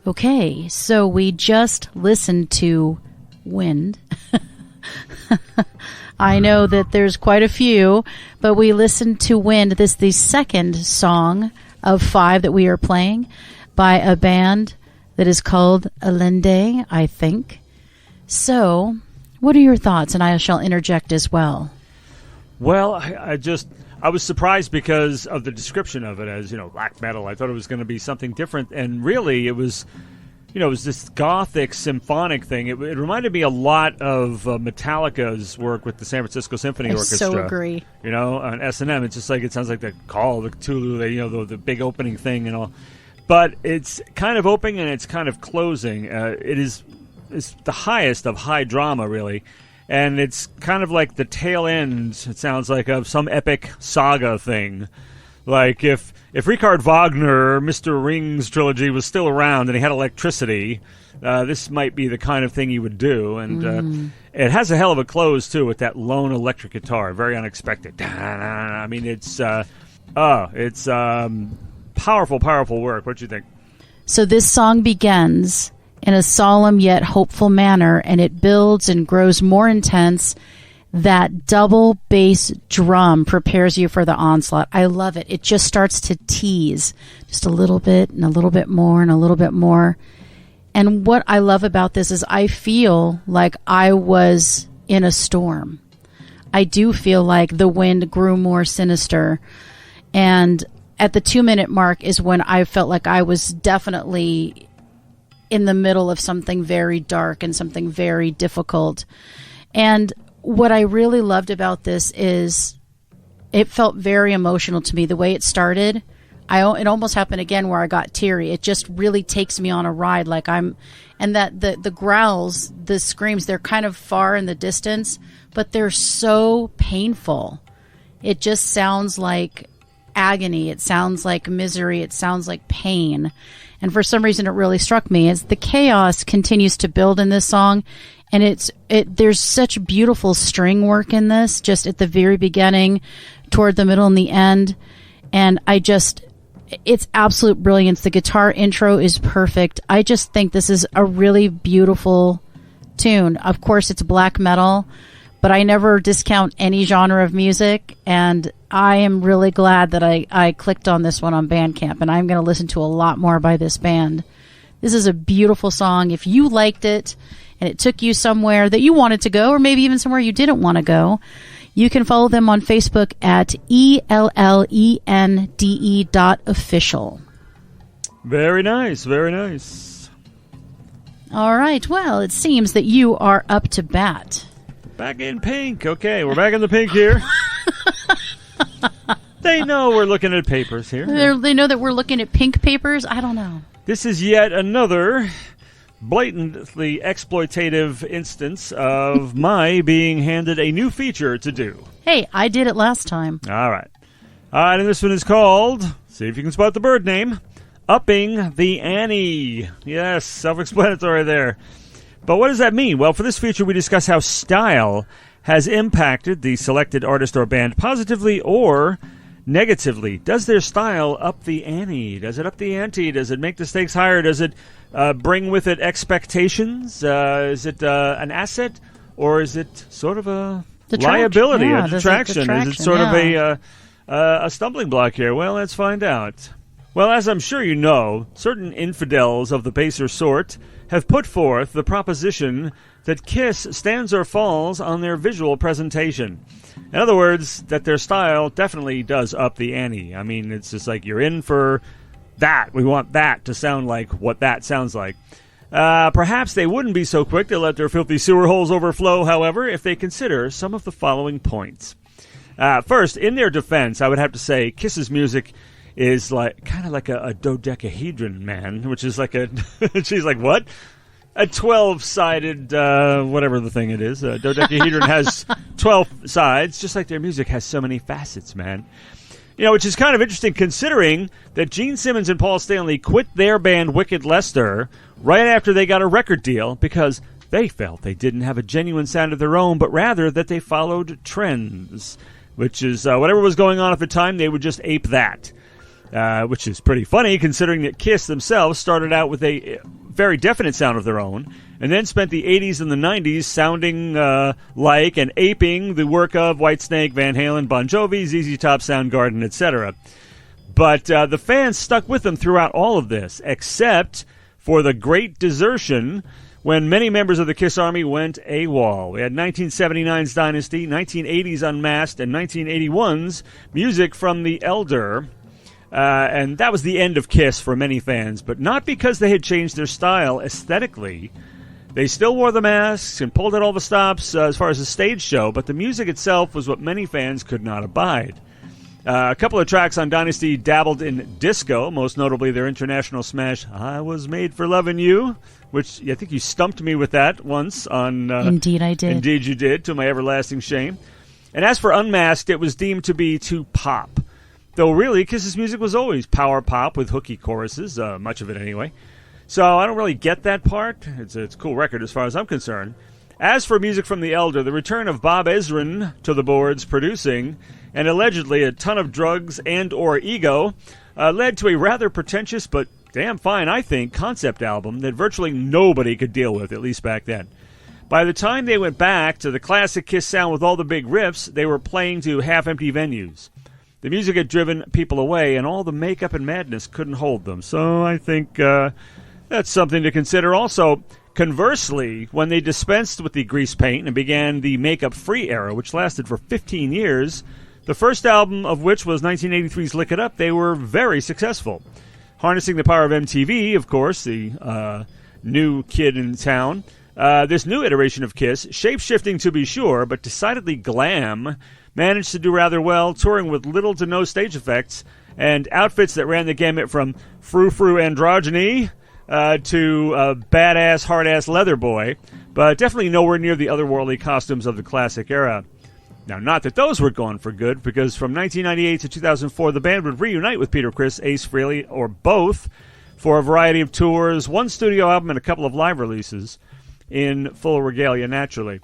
Okay, so we just listened to Wind. I know that there's quite a few, but we listened to Wind. This is the second song of 5 that we are playing by a band that is called Allende, I think. So, what are your thoughts? And I shall interject as well. Well, I was surprised because of the description of it as, black metal. I thought it was going to be something different, and really it was, it was this gothic symphonic thing. It reminded me a lot of Metallica's work with the San Francisco Symphony Orchestra. I so agree. On S&M, it's just like, it sounds like the Call of Cthulhu, the big opening thing and all. But it's kind of opening and it's kind of closing. It's the highest of high drama, really. And it's kind of like the tail end, it sounds like, of some epic saga thing. Like if Richard Wagner, Mr. Ring's trilogy was still around and he had electricity, this might be the kind of thing he would do. And it has a hell of a close, too, with that lone electric guitar. Very unexpected. I mean, it's powerful, powerful work. What do you think? So this song begins in a solemn yet hopeful manner, and it builds and grows more intense. That double bass drum prepares you for the onslaught. I love it. It just starts to tease just a little bit and a little bit more and a little bit more. And what I love about this is I feel like I was in a storm. I do feel like the wind grew more sinister. And at the 2-minute mark is when I felt like I was definitely in the middle of something very dark and something very difficult. And what I really loved about this is it felt very emotional to me. The way it started, it almost happened again where I got teary. It just really takes me on a ride. And that the growls, the screams, they're kind of far in the distance, but they're so painful. It just sounds like agony. It sounds like misery. It sounds like pain. And for some reason, it really struck me as the chaos continues to build in this song. And there's such beautiful string work in this, just at the very beginning, toward the middle and the end. And it's absolute brilliance. The guitar intro is perfect. I just think this is a really beautiful tune. Of course, it's black metal, but I never discount any genre of music. And I am really glad that I clicked on this one on Bandcamp, and I'm going to listen to a lot more by this band. This is a beautiful song. If you liked it and it took you somewhere that you wanted to go, or maybe even somewhere you didn't want to go, you can follow them on Facebook at ELLENDE.official. Very nice, very nice. All right, well, it seems that you are up to bat. Back in pink. Okay, we're back in the pink here. They know we're looking at papers here. They know that we're looking at pink papers? I don't know. This is yet another blatantly exploitative instance of my being handed a new feature to do. Hey, I did it last time. All right. And this one is called, see if you can spot the bird name, Upping the Ante. Yes, self-explanatory there. But what does that mean? Well, for this feature, we discuss how style has impacted the selected artist or band positively or negatively. Does their style up the ante? Does it up the ante? Does it make the stakes higher? Does it bring with it expectations? Is it an asset? Or is it sort of a liability, a detraction? Is it sort of a stumbling block here? Well, let's find out. Well, as I'm sure you know, certain infidels of the baser sort have put forth the proposition that Kiss stands or falls on their visual presentation. In other words, that their style definitely does up the ante. I mean, it's just like you're in for that. We want that to sound like what that sounds like. Perhaps they wouldn't be so quick to let their filthy sewer holes overflow, however, if they consider some of the following points. First, in their defense, I would have to say Kiss's music is kind of like a dodecahedron, man, which is like she's like, what? A 12-sided, whatever the thing it is. A dodecahedron has 12 sides, just like their music has so many facets, man. Which is kind of interesting considering that Gene Simmons and Paul Stanley quit their band Wicked Lester right after they got a record deal because they felt they didn't have a genuine sound of their own, but rather that they followed trends, which is whatever was going on at the time, they would just ape that. which is pretty funny considering that Kiss themselves started out with a very definite sound of their own, and then spent the 80s and the 90s sounding like and aping the work of Whitesnake, Van Halen, Bon Jovi, ZZ Top, Soundgarden, etc. But the fans stuck with them throughout all of this, except for the Great Desertion, when many members of the Kiss Army went AWOL. We had 1979's Dynasty, 1980's Unmasked, and 1981's Music from the Elder. And that was the end of Kiss for many fans, but not because they had changed their style aesthetically. They still wore the masks and pulled at all the stops as far as the stage show, but the music itself was what many fans could not abide. A couple of tracks on Dynasty dabbled in disco, most notably their international smash, I Was Made for Lovin' You, which I think you stumped me with that once on... Indeed I did. Indeed you did, to my everlasting shame. And as for Unmasked, it was deemed to be too pop. Though really, Kiss's music was always power pop with hooky choruses, much of it anyway. So I don't really get that part. It's a cool record as far as I'm concerned. As for Music from the Elder, the return of Bob Ezrin to the boards producing, and allegedly a ton of drugs and or ego, led to a rather pretentious but damn fine, I think, concept album that virtually nobody could deal with, at least back then. By the time they went back to the classic Kiss sound with all the big riffs, they were playing to half-empty venues. The music had driven people away, and all the makeup and madness couldn't hold them. So I think that's something to consider. Also, conversely, when they dispensed with the grease paint and began the makeup-free era, which lasted for 15 years, the first album of which was 1983's Lick It Up, they were very successful. Harnessing the power of MTV, of course, the new kid in town, this new iteration of Kiss, shape-shifting to be sure, but decidedly glam, managed to do rather well, touring with little to no stage effects and outfits that ran the gamut from frou-frou androgyny to badass, hard-ass leather boy, but definitely nowhere near the otherworldly costumes of the classic era. Now, not that those were gone for good, because from 1998 to 2004, the band would reunite with Peter Criss, Ace Frehley, or both, for a variety of tours, one studio album, and a couple of live releases, in full regalia, naturally.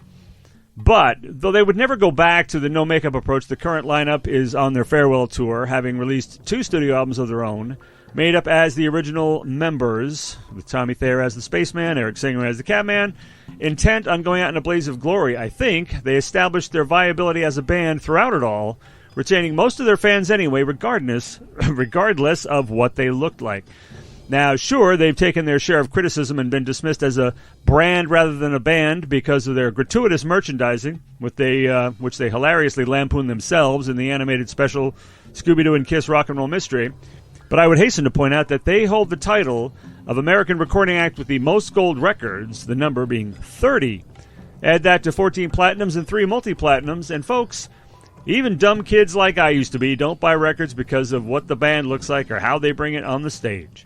But, though they would never go back to the no-makeup approach, the current lineup is on their farewell tour, having released 2 studio albums of their own, made up as the original members, with Tommy Thayer as the Spaceman, Eric Singer as the Catman. Intent on going out in a blaze of glory, I think, they established their viability as a band throughout it all, retaining most of their fans anyway, regardless of what they looked like. Now, sure, they've taken their share of criticism and been dismissed as a brand rather than a band because of their gratuitous merchandising, which they hilariously lampoon themselves in the animated special Scooby-Doo and Kiss Rock and Roll Mystery. But I would hasten to point out that they hold the title of American Recording Act with the most gold records, the number being 30. Add that to 14 platinums and 3 multi-platinums, and folks, even dumb kids like I used to be don't buy records because of what the band looks like or how they bring it on the stage.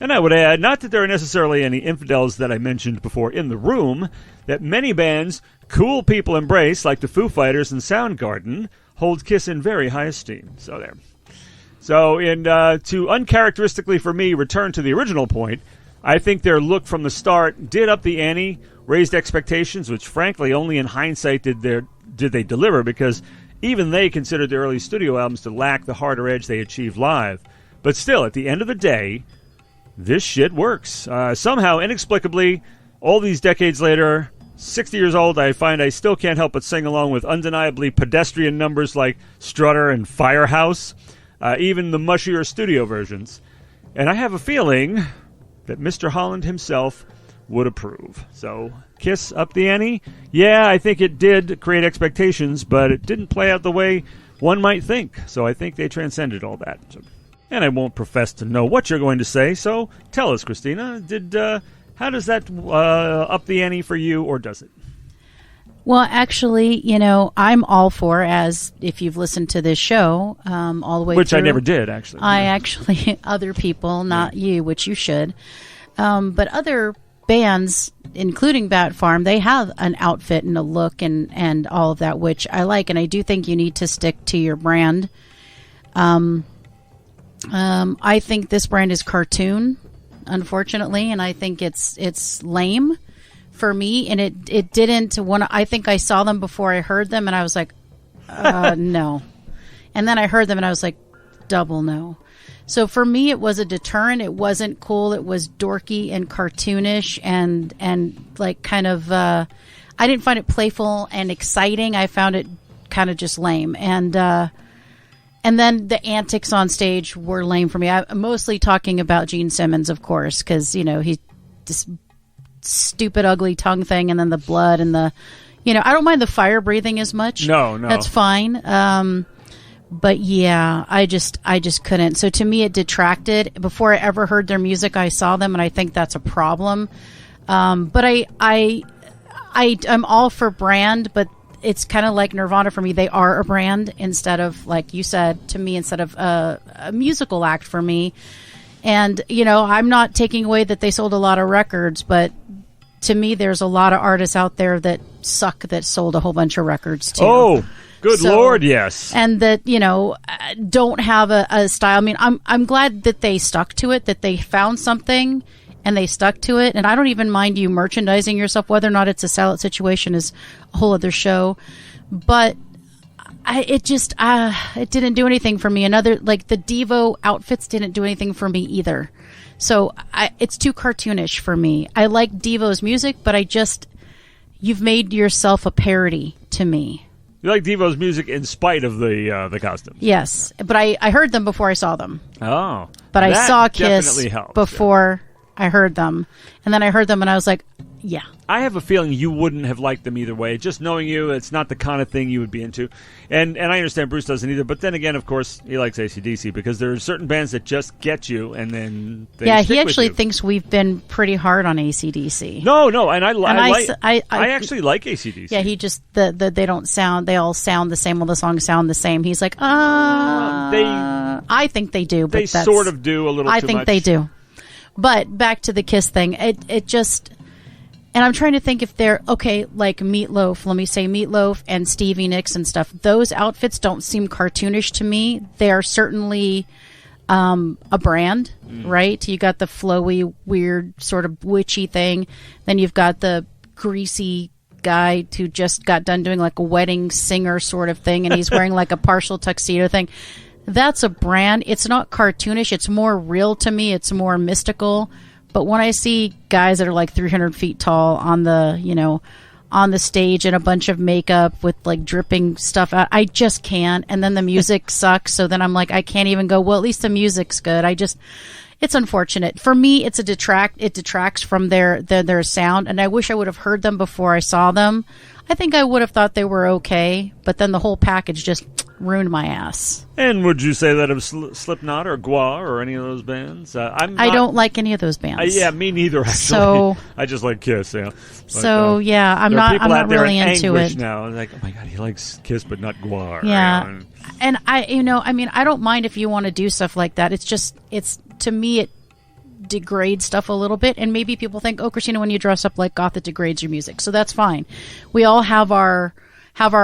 And I would add, not that there are necessarily any infidels that I mentioned before in the room, that many bands cool people embrace, like the Foo Fighters and Soundgarden, hold Kiss in very high esteem. So there. So, to uncharacteristically for me return to the original point, I think their look from the start did up the ante, raised expectations, which frankly only in hindsight did they deliver, because even they considered their early studio albums to lack the harder edge they achieved live. But still, at the end of the day, this shit works. Somehow, inexplicably, all these decades later, 60 years old, I find I still can't help but sing along with undeniably pedestrian numbers like Strutter and Firehouse, even the mushier studio versions. And I have a feeling that Mr. Holland himself would approve. So, Kiss up the ante? Yeah, I think it did create expectations, but it didn't play out the way one might think. So I think they transcended all that. And I won't profess to know what you're going to say, so tell us, Christina. How does that up the ante for you, or does it? Well, actually, I'm all for, as if you've listened to this show all the way which through. I never did, actually. Actually, other people, not you, which you should. But other bands, including Bat Farm, they have an outfit and a look and all of that, which I like. And I do think you need to stick to your brand. I think this brand is cartoon, unfortunately, and I think it's lame for me. And it didn't. I think I saw them before I heard them, and I was like, no. And then I heard them, and I was like, double no. So for me, it was a deterrent. It wasn't cool. It was dorky and cartoonish and like kind of, I didn't find it playful and exciting. I found it kind of just lame. And then the antics on stage were lame for me. I'm mostly talking about Gene Simmons, of course, because, he this stupid, ugly tongue thing, and then the blood and the, I don't mind the fire breathing as much. No. That's fine. But yeah, I just couldn't. So to me, it detracted. Before I ever heard their music, I saw them, and I think that's a problem. But I'm all for brand, but it's kind of like Nirvana for me. They are a brand instead of, like you said, to me, instead of a musical act for me. And, I'm not taking away that they sold a lot of records, but to me, there's a lot of artists out there that suck that sold a whole bunch of records too. Oh, good Lord, yes. And that, don't have a style. I mean, I'm glad that they stuck to it, that they found something and they stuck to it. And I don't even mind you merchandising yourself. Whether or not it's a sellout situation is a whole other show. But it didn't do anything for me. Like the Devo outfits didn't do anything for me either. So it's too cartoonish for me. I like Devo's music, but you've made yourself a parody to me. You like Devo's music in spite of the costumes? Yes, but I heard them before I saw them. Oh. But I saw Kiss helps, before I heard them. And then I heard them and I was like, yeah. I have a feeling you wouldn't have liked them either way. Just knowing you, it's not the kind of thing you would be into. And I understand Bruce doesn't either. But then again, of course, he likes AC/DC because there are certain bands that just get you and then they stick he actually with you. thinks we've been pretty hard on AC/DC. No, and I actually like AC/DC. Yeah, he just, they don't sound, they all sound the same. All the songs sound the same. He's like, I think they do. But they sort of do a little too much. I think they do. But back to the Kiss thing, it just... And I'm trying to think if they're, okay, like Meatloaf, let me say Meatloaf and Stevie Nicks and stuff. Those outfits don't seem cartoonish to me. They are certainly a brand, right? You got the flowy, weird, sort of witchy thing. Then you've got the greasy guy who just got done doing like a wedding singer sort of thing, and he's wearing like a partial tuxedo thing. That's a brand. It's not cartoonish. It's more real to me. It's more mystical. But when I see guys that are like 300 feet tall on the, on the stage in a bunch of makeup with like dripping stuff out, I just can't. And then the music sucks. So then I'm like, I can't even go, well, at least the music's good. It's unfortunate. For me, it detracts from their sound. And I wish I would have heard them before I saw them. I think I would have thought they were okay. But then the whole package just ruined my ass. And would you say that of Slipknot or Gua or any of those bands? I don't like any of those bands. Yeah, me neither. Actually, so I just like Kiss. Yeah. So yeah, I'm not really into it now. Like, oh my god, he likes Kiss, but not Gua. Yeah, and I don't mind if you want to do stuff like that. It's to me it degrades stuff a little bit, and maybe people think, oh, Christina, when you dress up like goth, it degrades your music. So that's fine. We all have our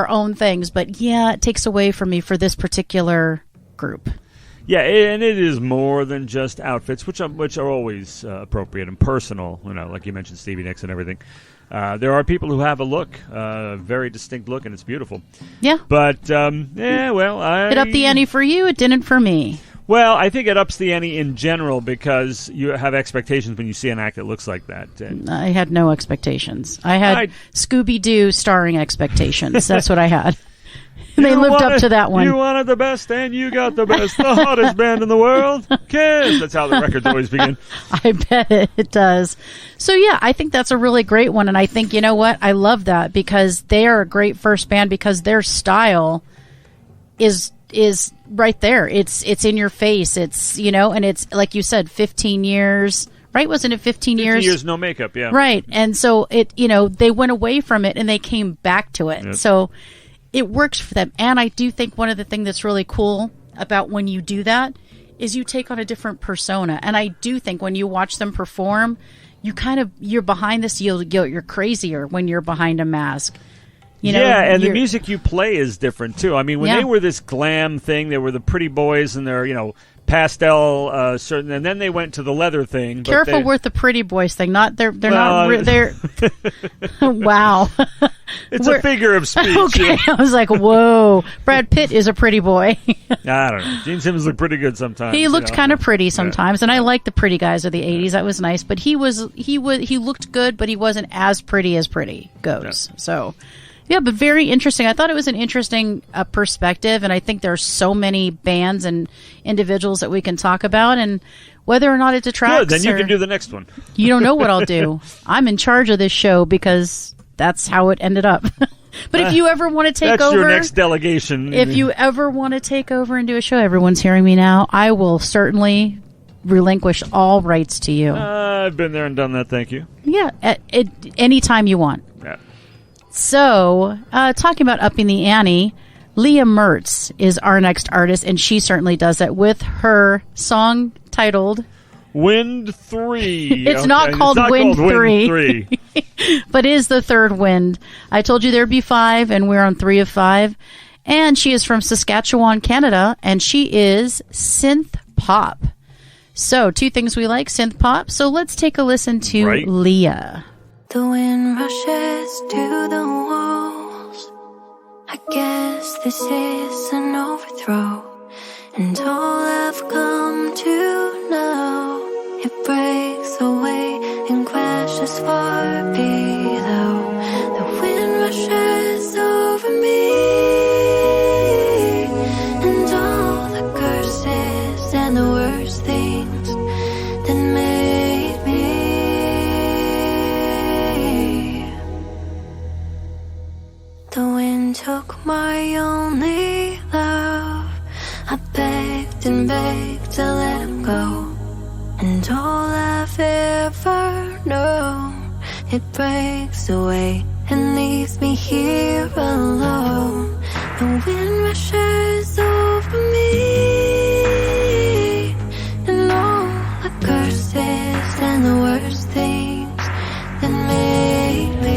own things, but yeah, it takes away from me for this particular group. Yeah, and it is more than just outfits, which are always appropriate and personal. Like you mentioned, Stevie Nicks and everything. There are people who have a look, a very distinct look, and it's beautiful. Yeah. But it upped the ante for you. It didn't for me. Well, I think it ups the ante in general because you have expectations when you see an act that looks like that. And I had no expectations. I had Scooby-Doo starring expectations. That's what I had. And they lived up to that one. You wanted the best, and you got the best. The hottest band in the world, Kiss. That's how the records always begin. I bet it does. So, yeah, I think that's a really great one. And I think, you know what? I love that because they are a great first band because their style is right there. It's in your face. It's, and it's, like you said, 15 years, right? Wasn't it 15 years? 15 years, no makeup, yeah. Right. And so they went away from it and they came back to it. Yep. So it works for them. And I do think one of the things that's really cool about when you do that is you take on a different persona. And I do think when you watch them perform, you're behind this, you're crazier when you're behind a mask. And the music you play is different too. I mean, when they were this glam thing, they were the pretty boys and their, pastel certain, and then they went to the leather thing. Careful with the pretty boys thing. Not they're not. Wow. It's a figure of speech. Okay, I was like, whoa. Brad Pitt is a pretty boy. I don't know. Gene Simmons looked pretty good sometimes. He looked kind of pretty sometimes, and I like the pretty guys of the 80s. That was nice, but he looked good, but he wasn't as pretty goes. So, yeah, but very interesting. I thought it was an interesting perspective, and I think there are so many bands and individuals that we can talk about, and whether or not it detracts. Good, then you can do the next one. You don't know what I'll do. I'm in charge of this show because that's how it ended up. But if you ever want to take over... That's your next delegation. If you ever want to take over and do a show, everyone's hearing me now, I will certainly relinquish all rights to you. I've been there and done that, thank you. Yeah, at any time you want. Yeah. So, talking about upping the ante, Leah Mertz is our next artist, and she certainly does that with her song titled... Wind 3. It's not called Wind 3. But it is the third wind. I told you there'd be 5, and we're on 3 of 5. And she is from Saskatchewan, Canada, and she is synth pop. So, 2 things we like, synth pop. So let's take a listen to Leah. The wind rushes to the walls. I guess this is an overthrow. And all I've come to know, it breaks away and crashes far below. The wind rushes over me, and all the curses and the worst things that made me. The wind took my only love. I begged and begged to let him go. And all I've ever known, it breaks away and leaves me here alone. The wind rushes over me, and all the curses and the worst things that made me.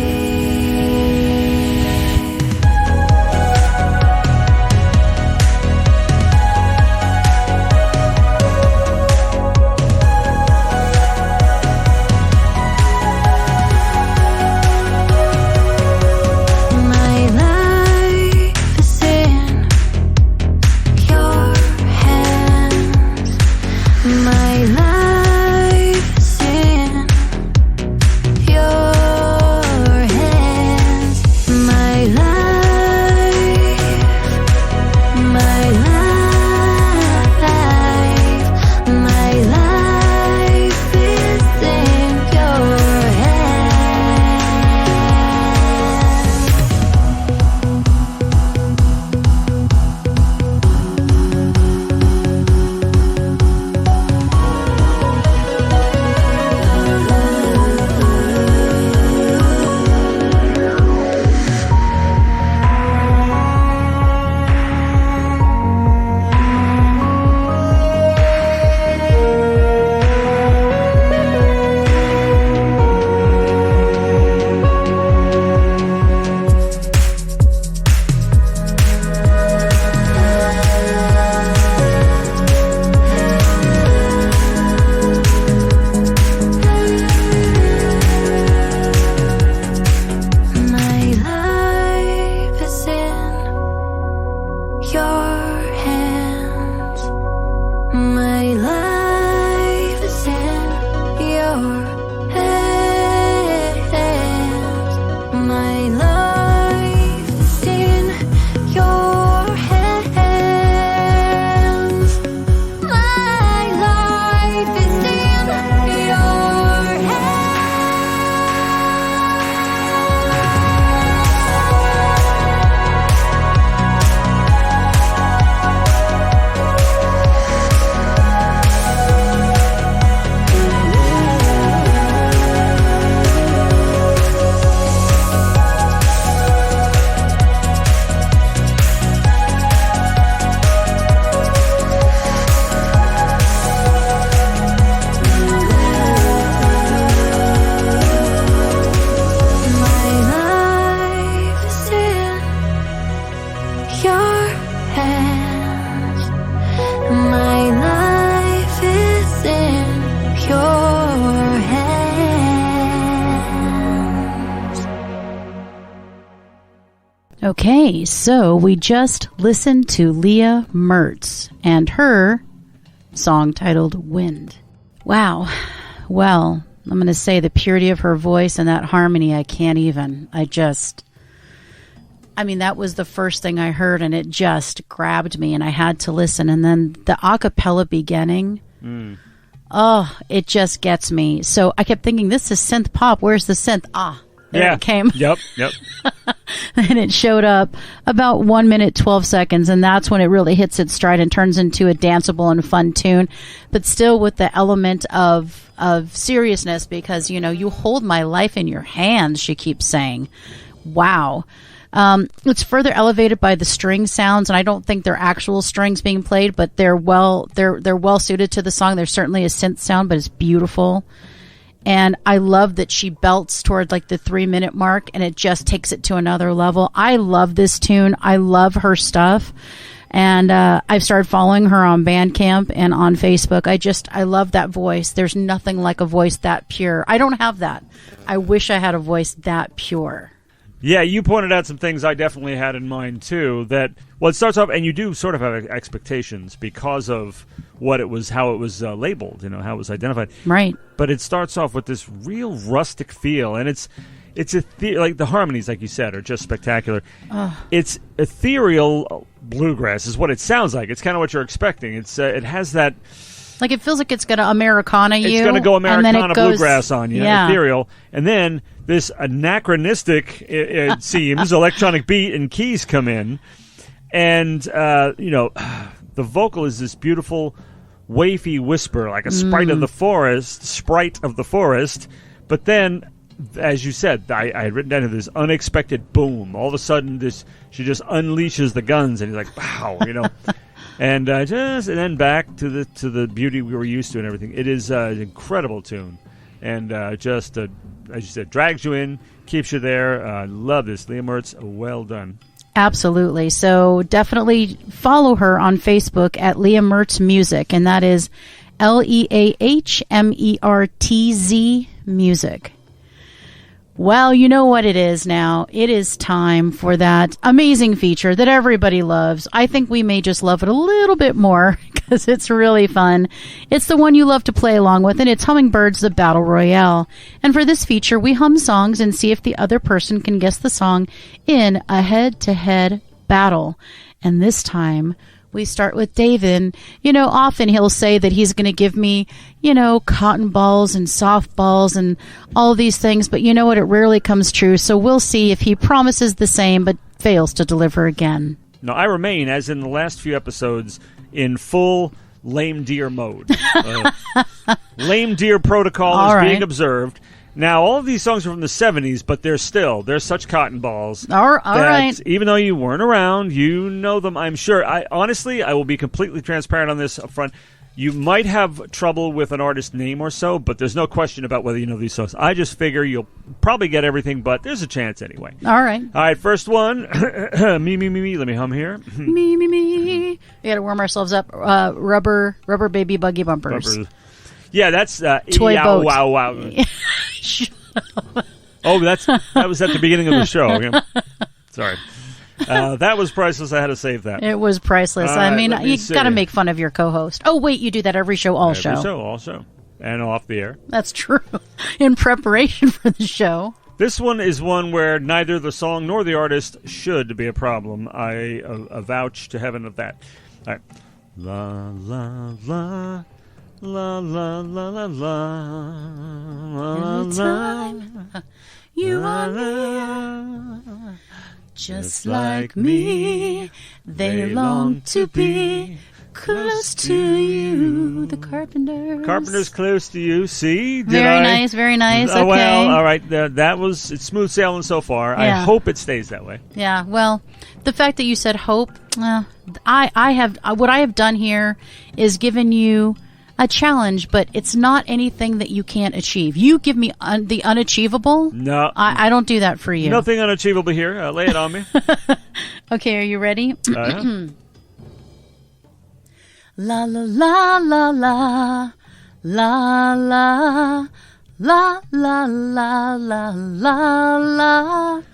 Okay, so we just listened to Leah Mertz and her song titled Wind. Wow. Well, I'm going to say the purity of her voice and that harmony, I can't even. That was the first thing I heard, and it just grabbed me, and I had to listen. And then the a cappella beginning, it just gets me. So I kept thinking, this is synth pop. Where's the synth? There it came. Yep. And it showed up about 1 minute, 12 seconds, and that's when it really hits its stride and turns into a danceable and fun tune, but still with the element of seriousness, because, you hold my life in your hands, she keeps saying. Wow. It's further elevated by the string sounds, and I don't think they're actual strings being played, but they're well suited to the song. There's certainly a synth sound, but it's beautiful. And I love that she belts toward like the 3-minute mark, and it just takes it to another level. I love this tune. I love her stuff. And I've started following her on Bandcamp and on Facebook. I love that voice. There's nothing like a voice that pure. I don't have that. I wish I had a voice that pure. Yeah, you pointed out some things I definitely had in mind, too, that, it starts off, and you do sort of have expectations because of how it was labeled, how it was identified. Right. But it starts off with this real rustic feel, and it's like the harmonies, like you said, are just spectacular. It's ethereal bluegrass is what it sounds like. It's kind of what you're expecting. It has that... Like, it feels like it's going to Americana you. It's going to go Americana bluegrass on you, ethereal. And then this anachronistic, it seems, electronic beat and keys come in. And, the vocal is this beautiful, wafy whisper, like a sprite of the forest. But then, as you said, I had written down this unexpected boom. All of a sudden, she just unleashes the guns, and you're like, wow, And then back to the beauty we were used to and everything. It is an incredible tune, and as you said, drags you in, keeps you there. I love this, Leah Mertz. Well done. Absolutely. So definitely follow her on Facebook at Leah Mertz Music, and that is LeahMertz Music. Well, you know what it is now. It is time for that amazing feature that everybody loves. I think we may just love it a little bit more because it's really fun. It's the one you love to play along with, and it's Hummingbirds, the Battle Royale. And for this feature, we hum songs and see if the other person can guess the song in a head-to-head battle. And this time, we start with David. Often he'll say that he's going to give me, cotton balls and softballs and all these things. But you know what? It rarely comes true. So we'll see if he promises the same but fails to deliver again. No, I remain, as in the last few episodes, in full lame deer mode. Lame deer protocol is being observed. Now, all of these songs are from the 70s, but they're such cotton balls. All right. Even though you weren't around, you know them, I'm sure. I will be completely transparent on this up front. You might have trouble with an artist name or so, but there's no question about whether you know these songs. I just figure you'll probably get everything, but there's a chance anyway. All right. All right, first one. Me. Let me hum here. Me. We got to warm ourselves up. Rubber baby buggy bumpers. Rubber. Yeah, that's toy boat. Wow. Oh, that was at the beginning of the show. Yeah. Sorry. That was priceless. I had to save that. It was priceless. You got to make fun of your co-host. Oh, wait, you do that every show, all show. And off the air. That's true. In preparation for the show. This one is one where neither the song nor the artist should be a problem. I vouch to heaven of that. All right. La, la, la. La la la la la. Anytime you are near, just like me, they long to be close to you. The Carpenters close to you. See, very nice. Okay. Well, all right. It's smooth sailing so far. Yeah. I hope it stays that way. Yeah. Well, the fact that you said hope, what I have done here is given you a challenge, but it's not anything that you can't achieve. You give me the unachievable. No. I don't do that for you. Nothing unachievable here. Lay it on me. Okay, are you ready? Yeah. La la la la la la la la la la la la la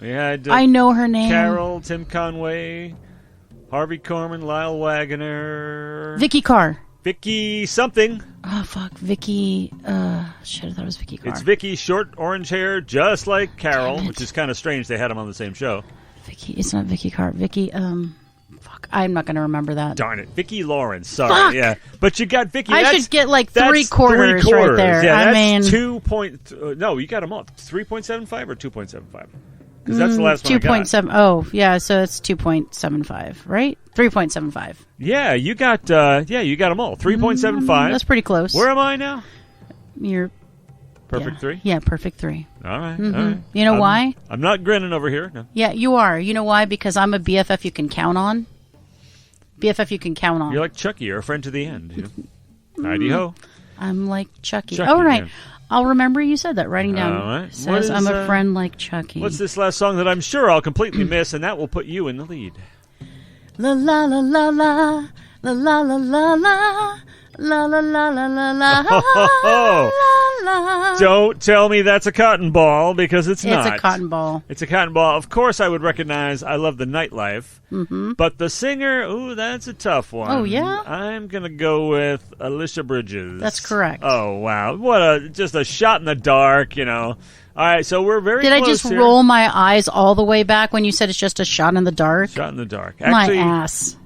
We had I know her name. Carol, Tim Conway, Harvey Korman, Lyle Waggoner. Vicky Carr. Vicky something. Oh, fuck. Vicky. Shit, I thought it was Vicky Carr. It's Vicky, short orange hair, just like Carol, which is kind of strange they had them on the same show. Vicky. It's not Vicky Carr. Vicky, fuck. I'm not going to remember that. Darn it. Vicky Lawrence. Sorry. Fuck. Yeah. But you got Vicky. I should get like three-quarters right there. Yeah, I mean. 2 point. No, you got them all. 3.75 or 2.75? Because that's the last one I got. 2.7. Oh, yeah, so it's 2.75, right? 3.75. Yeah, you got you got them all. 3.75. That's pretty close. Where am I now? You're Perfect 3? Yeah, perfect 3. All right. All right. You know why? I'm not grinning over here. No. Yeah, you are. You know why? Because I'm a BFF you can count on. BFF you can count on. You're like Chucky. You're a friend to the end. You know? Heidi-ho. I'm like Chucky. Chucky, All right. yeah. I'll remember you said that. Writing down. All right. Says I'm a friend like Chucky. What's this last song that I'm sure I'll completely miss, and that will put you in the lead? La la la la la la la la la la la la la la la la la. Don't tell me that's a cotton ball, because it's not. It's a cotton ball. It's a cotton ball. Of course I would recognize I Love the Nightlife. Mm-hmm. But the singer, ooh, that's a tough one. Oh, yeah? I'm going to go with Alicia Bridges. That's correct. Oh, wow. What just a shot in the dark, you know. All right, so we're very Did close I just here. roll my eyes all the way back when you said it's just a shot in the dark? Shot in the dark. My Actually, ass.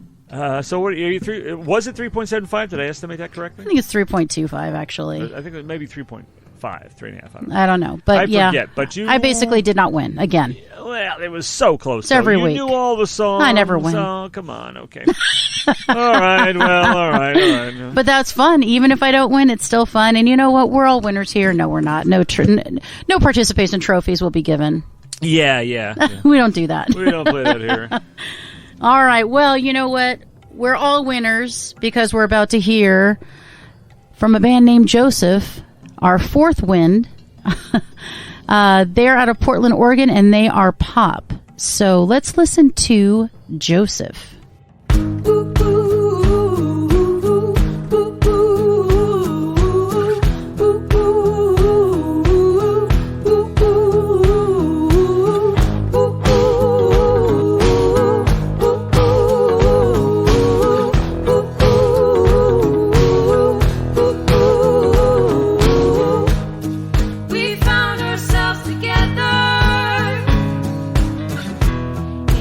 So what are you was it 3.75? Did I estimate that correctly? I think it's 3.25, actually. I think it may be 3.5, 3.5. I don't know. But I yeah, forget, but you... I basically did not win again. Well, it was so close. It's every you week. knew all the songs. I never win. Oh, come on. Okay. All right. Well, all right. But that's fun. Even if I don't win, it's still fun. And you know what? We're all winners here. No, we're not. No participation trophies will be given. Yeah. We don't do that. We don't play that here. All right. Well, you know what? We're all winners because we're about to hear from a band named Joseph, our fourth win. They're out of Portland, Oregon, and they are pop. So let's listen to Joseph. We found ourselves together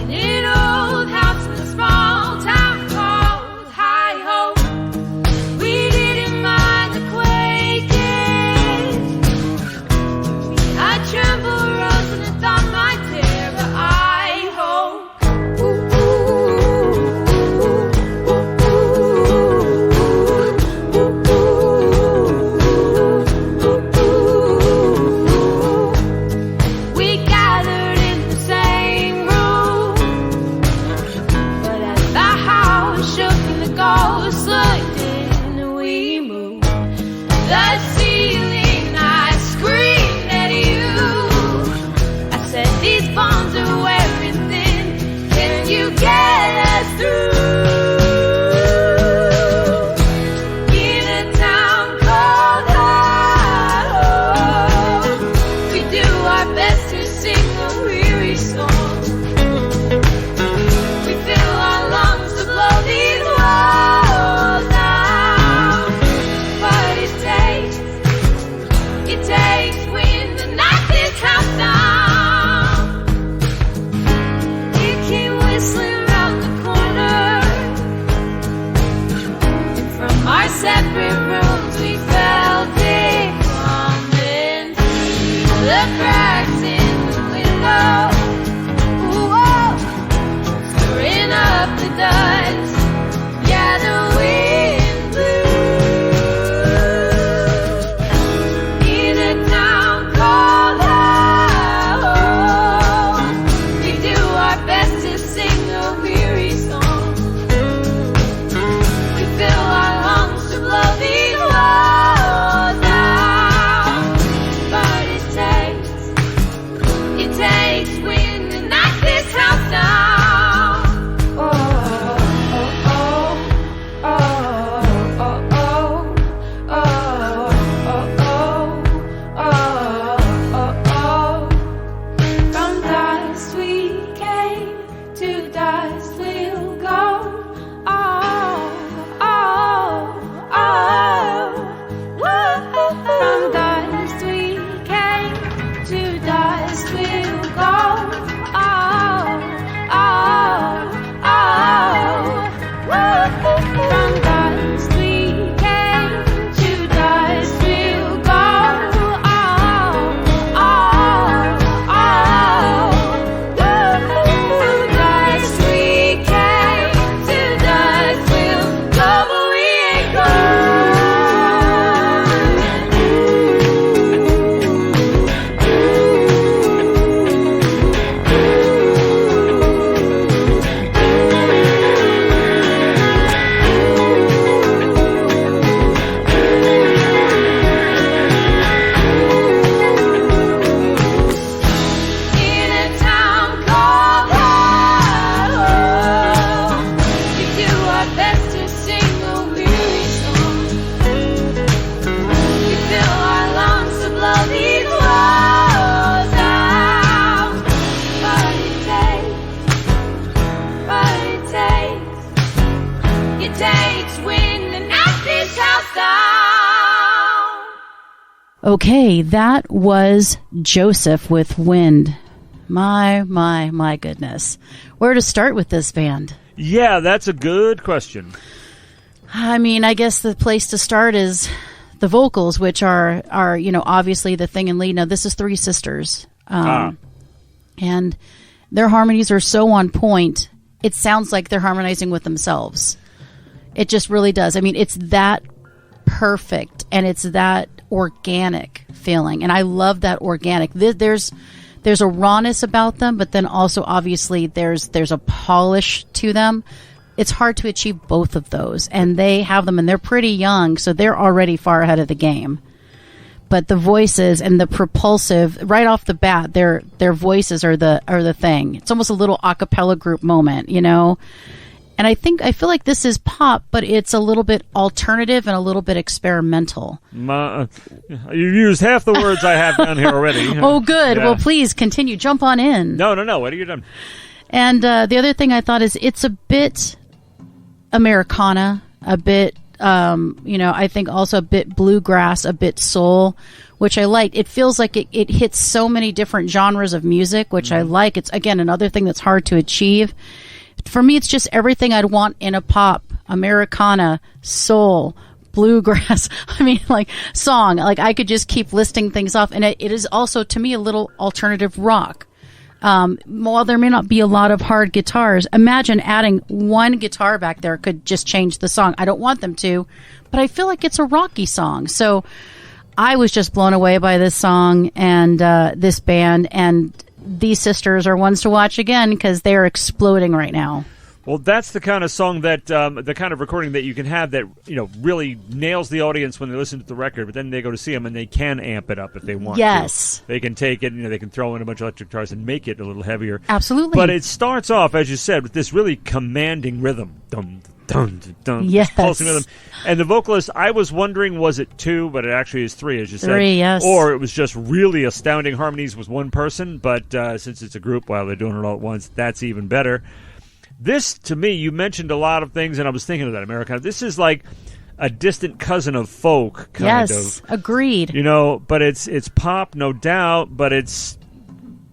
in an old house with small Okay, that was Joseph with Wind. My goodness. Where to start with this band? Yeah, that's a good question. I mean, I guess the place to start is the vocals, which are obviously the thing in lead. Now, this is three sisters. And their harmonies are so on point, it sounds like they're harmonizing with themselves. It just really does. I mean, it's that perfect, and it's that organic feeling, and I love that organic. There's a rawness about them, but then also obviously there's a polish to them. It's hard to achieve both of those, and they have them, and they're pretty young, so they're already far ahead of the game. But the voices and the propulsive, right off the bat, their voices are the thing. It's almost a little a cappella group moment, you know? And I feel like this is pop, but it's a little bit alternative and a little bit experimental. You used half the words I have down here already. Oh, good. Yeah. Well, please continue. Jump on in. No. What are you done? And the other thing I thought is it's a bit Americana, a bit, I think also a bit bluegrass, a bit soul, which I like. It feels like it hits so many different genres of music, which I like. It's, again, another thing that's hard to achieve. For me, it's just everything I'd want in a pop, Americana, soul, bluegrass, song. Like, I could just keep listing things off. And it is also, to me, a little alternative rock. While there may not be a lot of hard guitars, imagine adding one guitar back there could just change the song. I don't want them to, but I feel like it's a rocky song. So I was just blown away by this song and this band, and these sisters are ones to watch again because they're exploding right now. Well, that's the kind of song that, the kind of recording that you can have that, really nails the audience when they listen to the record, but then they go to see them and they can amp it up if they want to. Yes. They can take it, they can throw in a bunch of electric guitars and make it a little heavier. Absolutely. But it starts off, as you said, with this really commanding rhythm. Dum, dum, dum, dum. Yes. Pulsing rhythm. And the vocalist, I was wondering, was it two, but it actually is three, as you said. Three, yes. Or it was just really astounding harmonies with one person, but since it's a group, while they're doing it all at once, that's even better. This, to me, you mentioned a lot of things, and I was thinking of that, Americana. This is like a distant cousin of folk, kind of. Yes, agreed. But it's pop, no doubt, but it's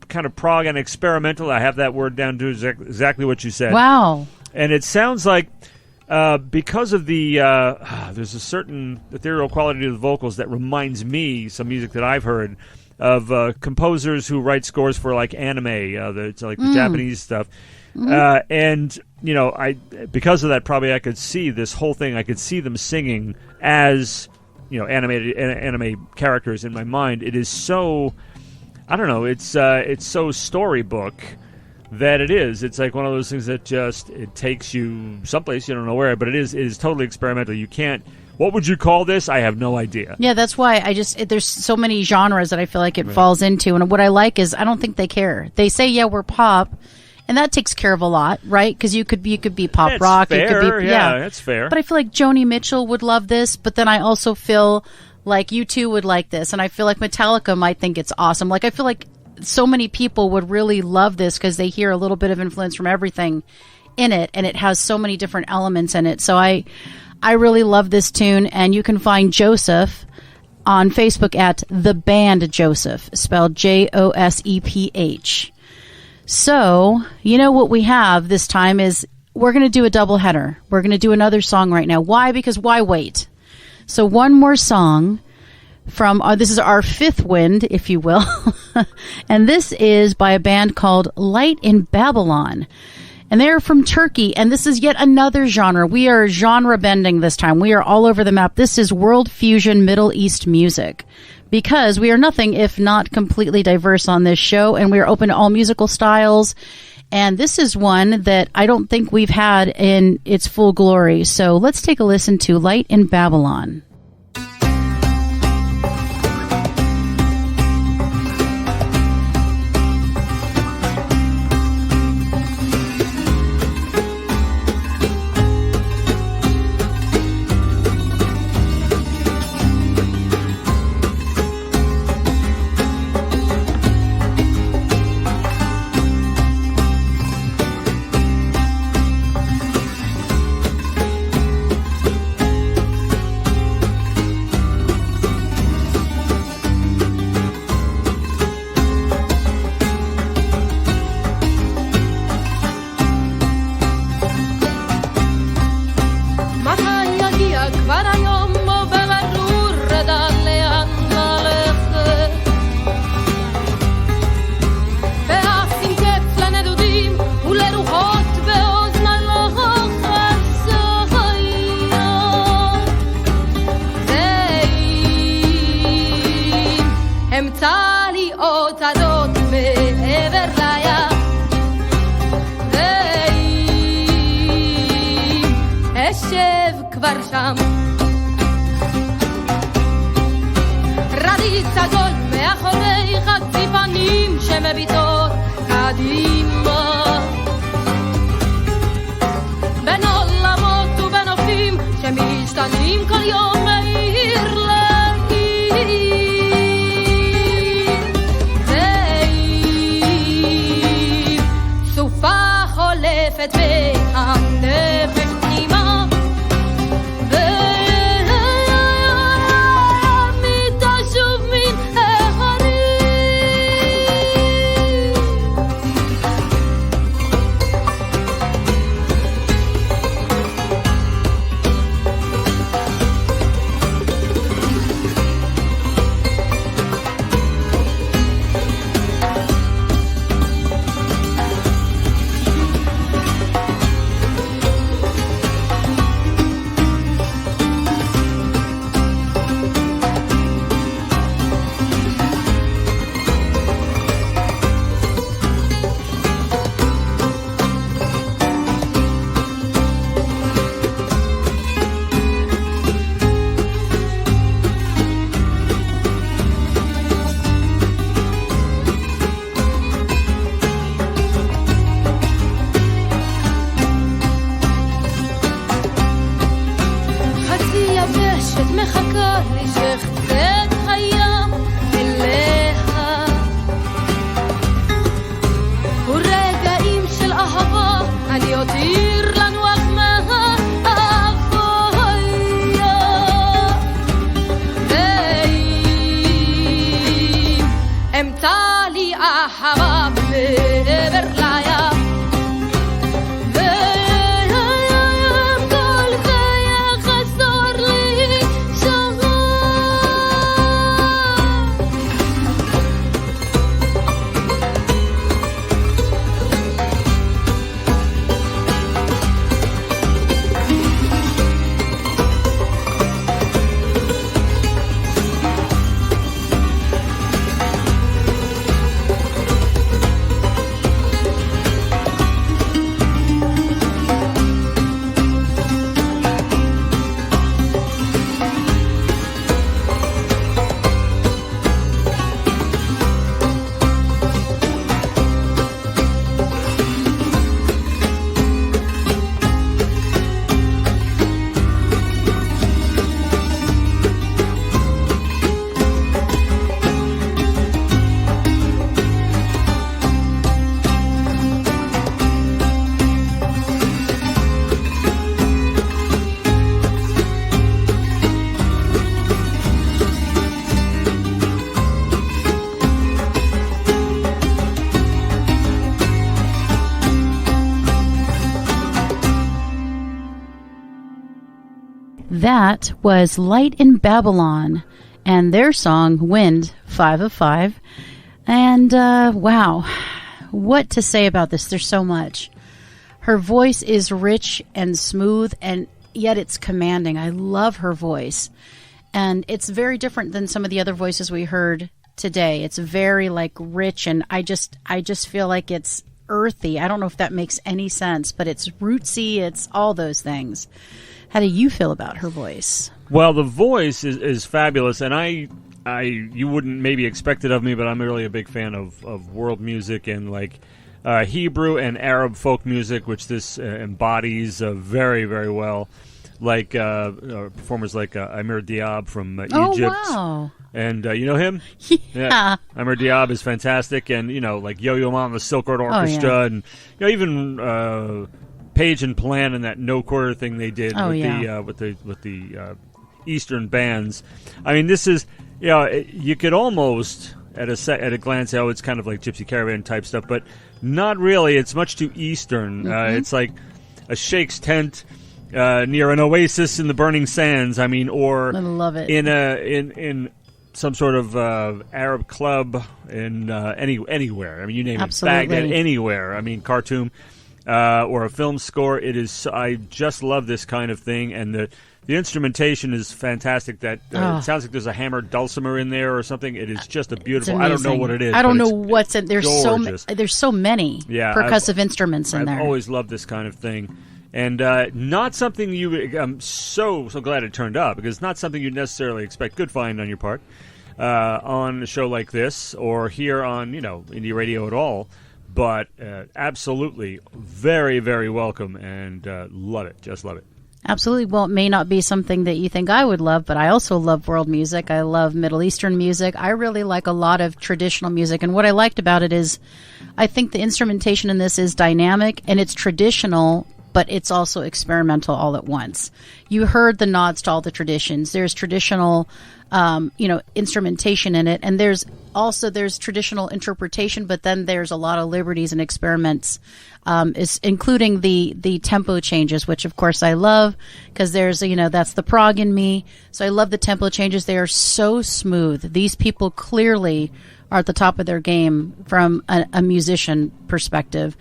kind of prog and experimental. I have that word down to exactly what you said. Wow. And it sounds like, because of the, there's a certain ethereal quality to the vocals that reminds me, some music that I've heard, of composers who write scores for like anime, the Japanese stuff. And because of that, probably I could see this whole thing. I could see them singing as anime characters in my mind. It is so, I don't know. It's so storybook that it is. It's like one of those things that just it takes you someplace you don't know where. But it is totally experimental. You can't. What would you call this? I have no idea. Yeah, that's why there's so many genres that I feel like it falls into. And what I like is I don't think they care. They say, yeah, we're pop. And that takes care of a lot, right? Because you could be pop that's rock. Fair. You could be, yeah, that's fair. But I feel like Joni Mitchell would love this. But then I also feel like U2 would like this, and I feel like Metallica might think it's awesome. Like I feel like so many people would really love this because they hear a little bit of influence from everything in it, and it has so many different elements in it. So I really love this tune, and you can find Joseph on Facebook at The Band Joseph, spelled Joseph. So, what we have this time is we're going to do a double header. We're going to do another song right now. Why? Because why wait? So one more song from, this is our fifth wind, if you will. And this is by a band called Light in Babylon. And they're from Turkey, and this is yet another genre. We are genre bending this time. We are all over the map. This is world fusion Middle East music. Because we are nothing if not completely diverse on this show, and we are open to all musical styles. And this is one that I don't think we've had in its full glory. So let's take a listen to Light in Babylon. צדות מעבר לים ואם אשב כבר שם רדיץ עגול מאחורי חצי פנים שמביטות קדימה בין עולמות ובין אופים שמשתנים כל יום מעיר לעיר ואם סופה חולפת והנפש פנימה That was Light in Babylon and their song Wind 5 of 5. And wow, what to say about this? There's so much. Her voice is rich and smooth, and yet it's commanding. I love her voice. And it's very different than some of the other voices we heard today. It's very rich, and I just feel like it's earthy. I don't know if that makes any sense, but it's rootsy. It's all those things. How do you feel about her voice? Well, the voice is fabulous, and you wouldn't maybe expect it of me, but I'm really a big fan of world music and Hebrew and Arab folk music, which this embodies very, very well. Performers like Amir Diab from Egypt. Oh, wow. And you know him? Yeah. Amir Diab is fantastic, and Yo-Yo Ma and the Silk Road Orchestra, and even Page and Plan and that no quarter thing they did with the Eastern bands. I mean, this is you could almost at a glance say, it's kind of like Gypsy Caravan type stuff, but not really. It's much too Eastern. Mm-hmm. It's like a sheikh's tent near an oasis in the burning sands. I mean, or I love it. in some sort of Arab club in anywhere. I mean, you name Absolutely. it, Baghdad, anywhere. I mean, Khartoum. Or a film score. It is. I just love this kind of thing, and The instrumentation is fantastic. That it sounds like there's a hammered dulcimer in there or something. It is just a beautiful. I don't know what it is. I don't know what's in. There's gorgeous. there's so many percussive instruments in there. I've always loved this kind of thing, and not something you. I'm so glad it turned up because it's not something you'd necessarily expect. Good find on your part on a show like this or here on indie radio at all. But absolutely, very, very welcome and love it. Just love it. Absolutely. Well, it may not be something that you think I would love, but I also love world music. I love Middle Eastern music. I really like a lot of traditional music. And what I liked about it is I think the instrumentation in this is dynamic and it's traditional, but it's also experimental all at once. You heard the nods to all the traditions. There's traditional, instrumentation in it. And there's traditional interpretation, but then there's a lot of liberties and experiments, including the tempo changes, which of course I love because there's, that's the prog in me. So I love the tempo changes. They are so smooth. These people clearly are at the top of their game from a musician perspective.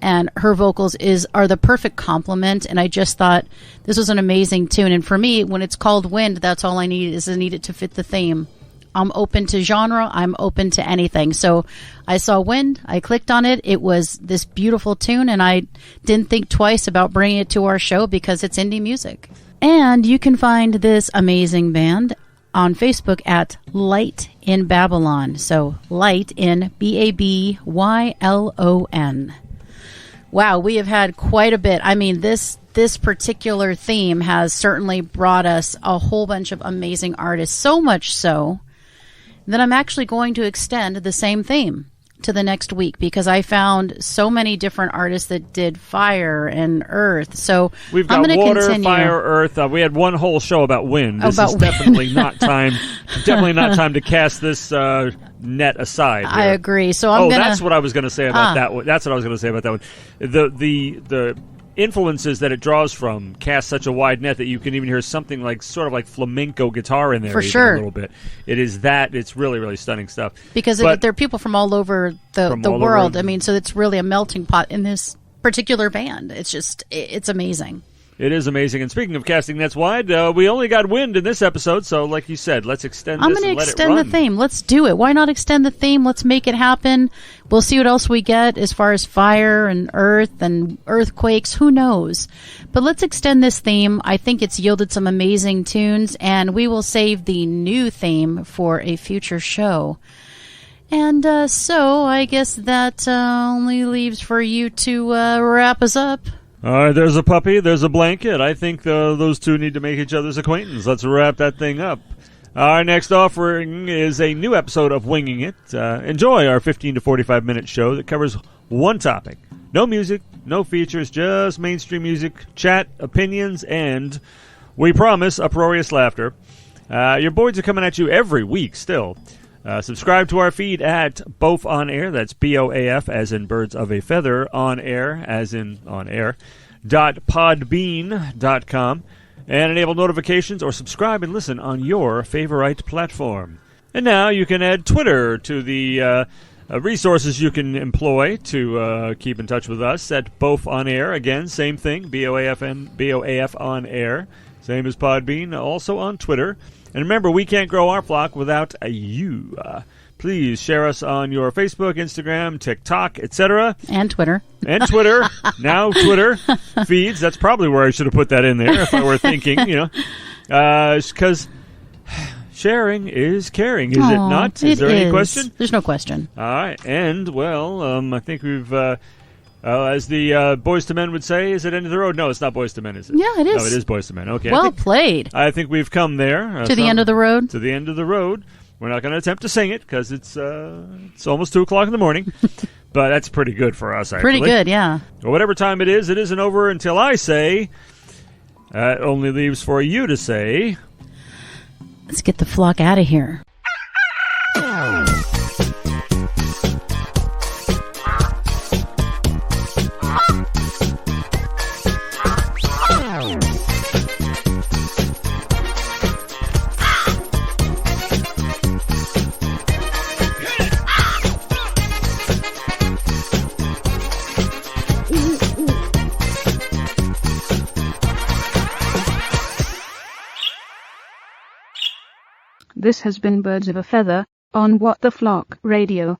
And her vocals are the perfect complement. And I just thought this was an amazing tune. And for me, when it's called Wind, that's all I need it to fit the theme. I'm open to genre. I'm open to anything. So I saw Wind. I clicked on it. It was this beautiful tune. And I didn't think twice about bringing it to our show because it's indie music. And you can find this amazing band on Facebook at Light in Babylon. So Light in Babylon. Wow, we have had quite a bit. I mean, this particular theme has certainly brought us a whole bunch of amazing artists, so much so that I'm actually going to extend the same theme to the next week because I found so many different artists that did fire and earth. So we've got water, fire, earth. We had one whole show about wind. This is definitely not time. Definitely not time to cast this net aside. Here. I agree. So that's what I was going to say about that one. That's what I was going to say about that one. The influences that it draws from cast such a wide net that you can even hear something like sort of like flamenco guitar in there for sure. A little bit. It's really, really stunning stuff. Because there are people from all over the world. I mean, so it's really a melting pot in this particular band. It's amazing. It is amazing. And speaking of casting nets wide, we only got wind in this episode, so like you said, let's extend this and let it run. I'm going to extend the theme. Let's do it. Why not extend the theme? Let's make it happen. We'll see what else we get as far as fire and earth and earthquakes. Who knows? But let's extend this theme. I think it's yielded some amazing tunes, and we will save the new theme for a future show. And so I guess that only leaves for you to wrap us up. All right, there's a puppy, there's a blanket. I think those two need to make each other's acquaintance. Let's wrap that thing up. Our next offering is a new episode of Winging It. Enjoy our 15 to 45-minute show that covers one topic. No music, no features, just mainstream music, chat, opinions, and, we promise, uproarious laughter. Your boys are coming at you every week still. Subscribe to our feed at BOAF On Air. That's BOAF as in birds of a feather, on air as in on air, .podbean.com, and enable notifications or subscribe and listen on your favorite platform. And now you can add Twitter to the resources you can employ to keep in touch with us at BOAF On Air. Again, same thing, BOAF On Air. Same as Podbean, also on Twitter. And remember, we can't grow our flock without you. Please share us on your Facebook, Instagram, TikTok, etc. And Twitter. And Twitter. Now Twitter feeds. That's probably where I should have put that in there if I were thinking, because sharing is caring, is it not? Is there any question? There's no question. All right. And, well, I think we've... as the Boys to Men would say, is it End of the Road? No, it's not Boys to Men, is it? Yeah, it is. No, it is Boys to Men. Okay. Well played. I think we've come there. To the end of the road? To the end of the road. We're not going to attempt to sing it because it's almost 2 o'clock in the morning. But that's pretty good for us, actually. Pretty good, yeah. Well, whatever time it isn't over until I say. It only leaves for you to say. Let's get the flock out of here. This has been Birds of a Feather on What the Flock Radio.